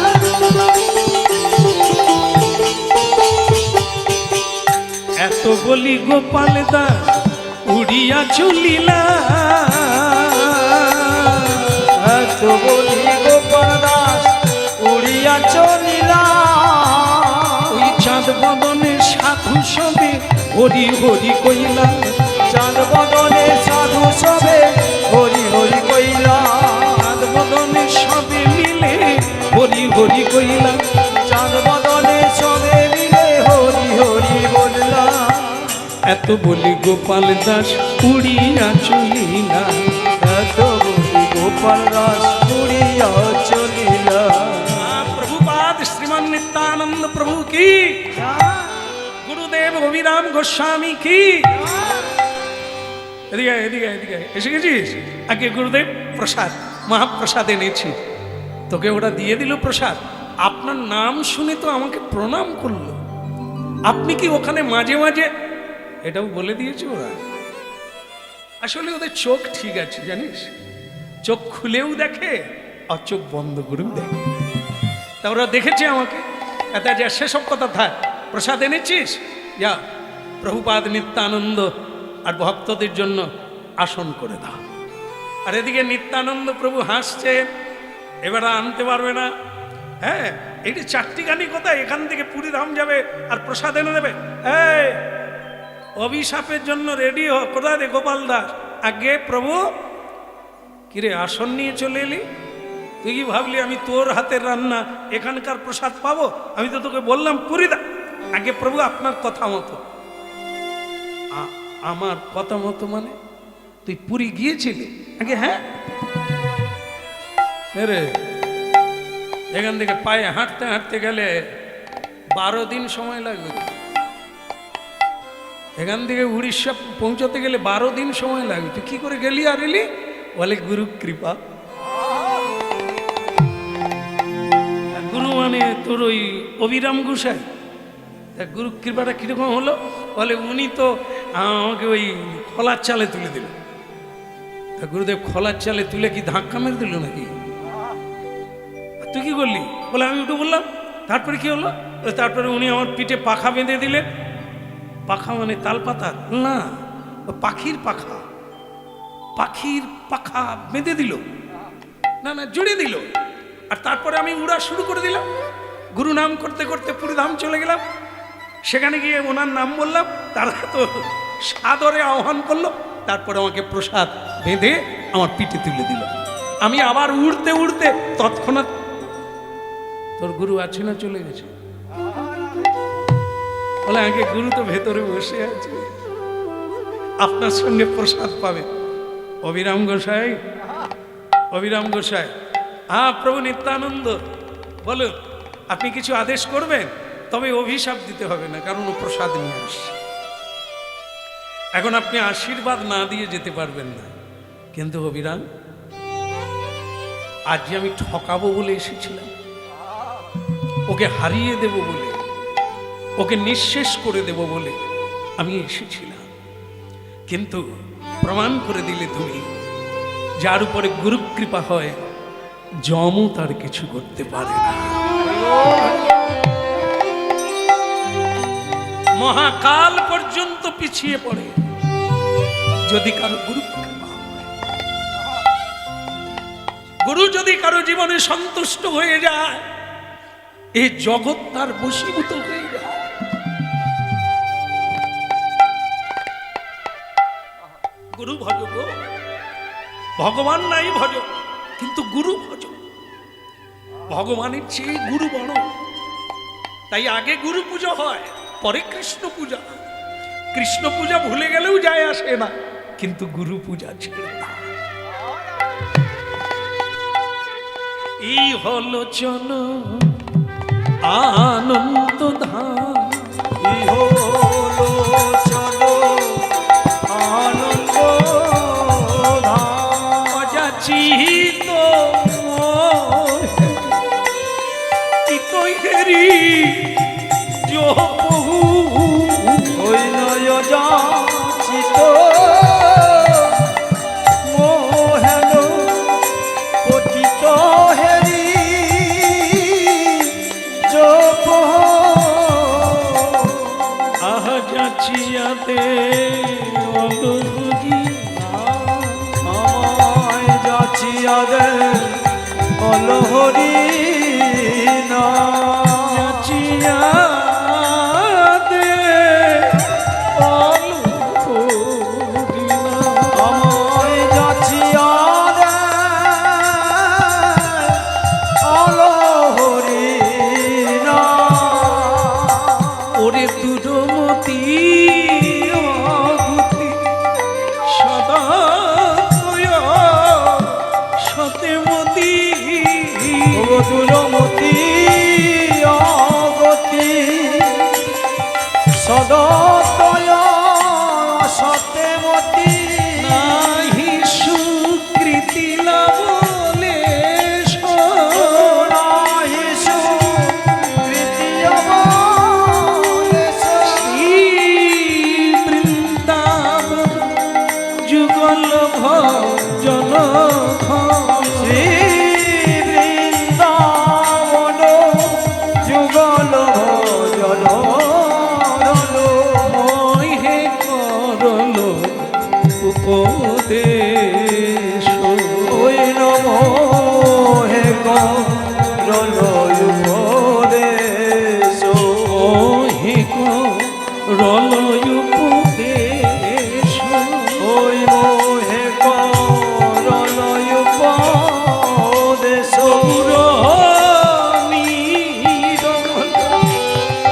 এত বলি গোপাল দাস উড়িয়া চলিলা, এত বলি গোপাল দাস উড়িয়া চলিলা। ওই চাঁদ বদনে সাধু সবে হরি হরি কইলা, চাঁদ বদনে সাধু সবে হরি হরি কইলা। চাঁদ বদনে সবে মিলে হরি হরি কইলা, চাঁদ বদনে সবে মিলে হরি হরি বললা। এত বলি গোপাল দাস উড়িয়া চলিলা। এত বলি গোপাল দাস উড়িয়া চলিলা। প্রভুপাদ শ্রীমান নিত্যানন্দ প্রভু কি, গুরুদেব অভিরাম গোস্বামী কি। এদিকে এদিকে এদিকে এসে গেছিস? আগে গুরুদেব প্রসাদ, মহাপ্রসাদ এনেছি, তোকে ওটা দিয়ে দিল প্রসাদ। আপনার নাম শুনে তো আমাকে প্রণাম করলো। আপনি কি ওখানে মাঝে মাঝে এটাও বলে দিয়েছে ওরা? আসলে ওদের চোখ ঠিক আছে জানিস, চোখ খুলেও দেখে আর চোখ বন্ধ করেও দেখে। তা ওরা দেখেছে আমাকে, এটা যা সেসব কথা থাক। প্রসাদ এনেছিস, যা প্রভুপাদ নিত্যানন্দ আর ভক্তদের জন্য আসন করে দাও। আর এদিকে নিত্যানন্দ প্রভু হাসছে, এবার আনতে পারবে না। হ্যাঁ, এইটি চারটি গানি কোথায়? এখান থেকে পুরী ধাম যাবে আর প্রসাদ এনে দেবে। এই অভিশাপের জন্য রেডি হ। কোথায় রে গোপাল দাস? আগে প্রভু কিরে আসন নিয়ে চলে এলি? তুই কি ভাবলি আমি তোর হাতের রান্না এখানকার প্রসাদ পাবো? আমি তো তোকে বললাম পুরী দা। আগে প্রভু আপনার কথা মতো। আমার কথা মতো মানে তুই পুরী গিয়েছিলি? আগে হ্যাঁ রে, এখান থেকে পায়ে হাঁটতে হাঁটতে গেলে 12 দিন সময় লাগবে। এখান থেকে উড়িষ্যা পৌঁছতে গেলে 12 দিন সময় লাগবে। তুই কি করে গেলি আর এলি? বলে গুরু কৃপা। গুরু মানে তোর ওই অভিরাম গোসাই। গুরু কৃপাটা কিরকম হলো? বলে উনি তো আমাকে ওই খোলার চালে তুলে দিল। গুরুদেব খোলার চালে তুলে কি ধাক্কা মেরে দিল নাকি? তুই কি করলি? বলে আমি উঠে বললাম। তারপরে কি হলো? তারপরে উনি আমার পিঠে পাখা বেঁধে দিলেন। পাখা মানে তাল পাতা না, পাখির পাখা। পাখির পাখা বেঁধে দিল, না না জড়িয়ে দিল। আর তারপরে আমি উড়া শুরু করে দিলাম। গুরু নাম করতে করতে পুরী ধাম চলে গেলাম। সেখানে গিয়ে ওনার নাম বললাম, তারা তো সাদরে আহ্বান করলো। তারপর আমাকে প্রসাদ বেঁধে আমার পিঠে তুলে দিল। আমি আবার উড়তে উড়তে তৎক্ষণাৎ, তোর গুরু আছে না চলে গেছে? বলে আগে গুরু তো ভেতরে বসে আছে, আপনার সঙ্গে প্রসাদ পাবে। অবিরাম গোসাই, অবিরাম গোসাই, হ্যাঁ প্রভু নিত্যানন্দ বলুন, আপনি কিছু আদেশ করবেন? তবে অভিশাপ দিতে হবে না, কারণ ও প্রসাদ নিয়ে আসছে। এখন আপনি আশীর্বাদ না দিয়ে যেতে পারবেন না, কিন্তু অবিরাম আজ যে আমি ঠকাবো বলে এসেছিলাম, ওকে হারিয়ে দেব বলে, ওকে নিঃশেষ করে দেব বলে আমি এসেছিলাম, কিন্তু প্রমাণ করে দিলে তুমি, যার উপরে গুরু কৃপা হয় যমও তার কিছু করতে পারে না। মহাকাল পর্যন্ত পিছিয়ে পড়ে যদি কারো গুরু কৃপা হয়। গুরু যদি কারো জীবনে সন্তুষ্ট হয়ে যায়, এই জগৎ তার বশীভূত হয়ে যায়। গুরু ভজ গো, ভগবান নাই ভজ, কিন্তু গুরু ভজ। ভগবানের চেয়ে গুরু বড়, তাই আগে গুরু পুজো হয়, পরে কৃষ্ণ পূজা। কৃষ্ণ পূজা ভুলে গেলেও যায় আসে না, কিন্তু গুরু পূজা ছেড়ে না। এই হলো জন আনন্দ ধাম, এই হলো চলো আনন্দ ধাম। অযাচিত হেরি যো বহু, ওই নয় যাচিত মোহেন পতিত হেরি জপ। আহ যাচিয়াতে অলুজি, আমায় যাচিয়া দে অলহরি না। যাচিয়া দে অলুজি না। আমায় যাচিয়া দে অলহরি না। ওরে দুরমতি অগুতি সদা সতেমতি, দুরমতি অগতি সদতয় সত্যমতি। নাহি সুকৃতি লাভলে নাহি সুকৃতি অবলেশ। শ্রী বৃন্দাবন যুগল ভজন শ্রী বৃন্দাবন যুগল ভজন মহে করল উপদেশ। ওই নমো হে করল উপদেশ। মহে করল উপদেশ। ওই মোহে করল উপদেশ।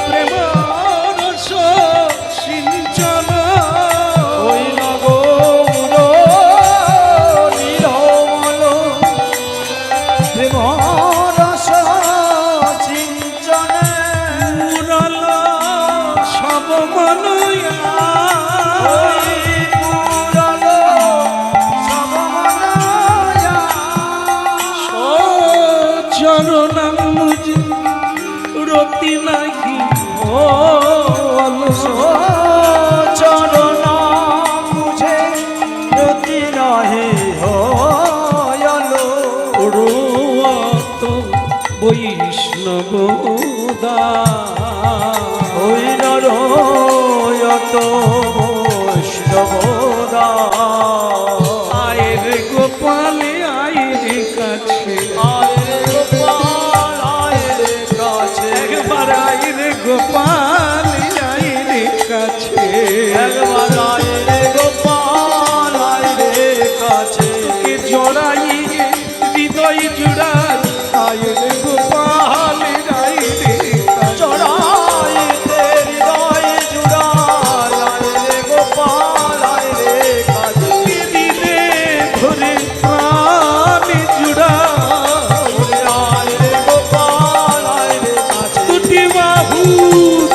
প্রেমরস সিঞ্চন, ওই নগৌর নিরমল প্রেম রস সিঞ্চনে। মুরল সব মনয়া, ওই পুরল সব মনয়া। চরণাম্বুজ রতি নাহি চরণ বুঝে রতি নাহি হয়লো। রোয়াত বৈষ্ণব ওই নরয়ত বৈষ্ণবদা। আয়ের গোপালে আয়ের কাছে, আয়ের গোপাল আয়ের কাছে। একবার আয়ের গোপাল আয়ের কাছে। একবার আয়ের গোপাল জড়াই রে হৃদয় জুড়াই আয় রে গোপাল রাই রে চড়াইতে হৃদয় জুড়ায় আয় রে গোপাল আয় রে কাছে দিলে ধরে প্রাণ জুড়াই আয় রে গোপাল আয় রে কাছে দুটি বাহু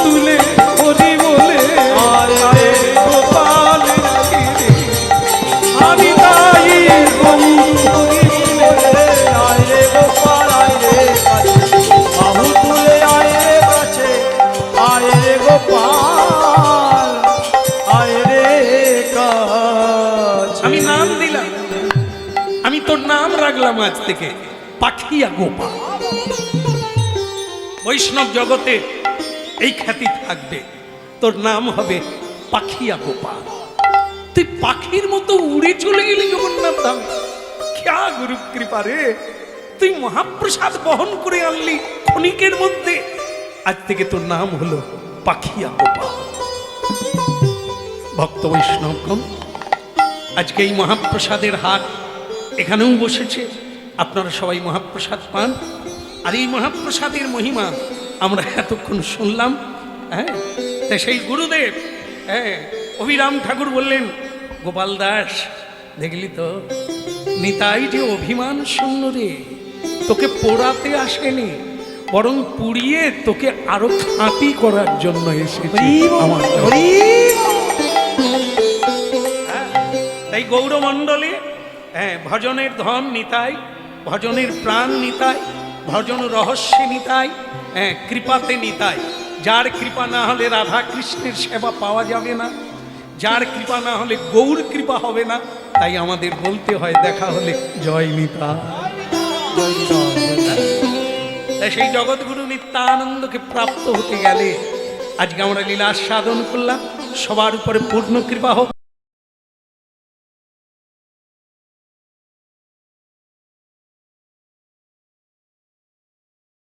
তুলে হরি বলে আয় আয় রে রে গোপাল রাই রে আমি তাই গৌর হরি বলে আয় রে গোপাল আয় রে কাছে বাহু তুলে আয় রে কাছে আয় রে গোপাল আয় রে কাছে আমি নাম দিলাম, আমি তোর নাম রাখলাম আজ থেকে পাখিয়া গোপাল। বৈষ্ণব জগতে এই খ্যাতি থাকবে, তোর নাম হবে পাখিয়া গোপাল। তুই পাখির মতো উড়ে চলে গেলি জগন্নাথ ধামে, ক্যা গুরু কৃপা রে! তুই মহাপ্রসাদ বহন করে আনলি ক্ষণিকের মধ্যে। আজ থেকে তোর নাম হলো পাখিয়া গোপাল। ভক্ত বৈষ্ণবগণ, আজকে এই মহাপ্রসাদের হাট এখানেও বসেছে, আপনারা সবাই মহাপ্রসাদ পান। আর এই মহাপ্রসাদের মহিমা আমরা এতক্ষণ শুনলাম। হ্যাঁ, তা সেই গুরুদেব অভিরাম ঠাকুর বললেন, গোপাল দাস দেখলি তো নিতাই যে অভিমান শূন্য রে, তোকে পোড়াতে আসেনি, বরং পুড়িয়ে তোকে আরো খাঁটি করার জন্য এসেছে আমার কাছে। তাই গৌরমণ্ডলে ভজনের ধন নিতাই, ভজনের প্রাণ নিতাই, ভজন রহস্যে নিতাই, কৃপাতে নিতাই। যার কৃপা না হলে রাধা কৃষ্ণের সেবা পাওয়া যাবে না, যার কৃপা না হলে গৌর কৃপা হবে না। তাই আমাদের বলতে হয় দেখা হলে জয় নিতাই। তাই সেই জগৎগুরু নিত্যানন্দকে প্রাপ্ত হতে গেলে আজকে আমরা লীলা সাধন করলাম। সবার উপরে পূর্ণ কৃপা হোক।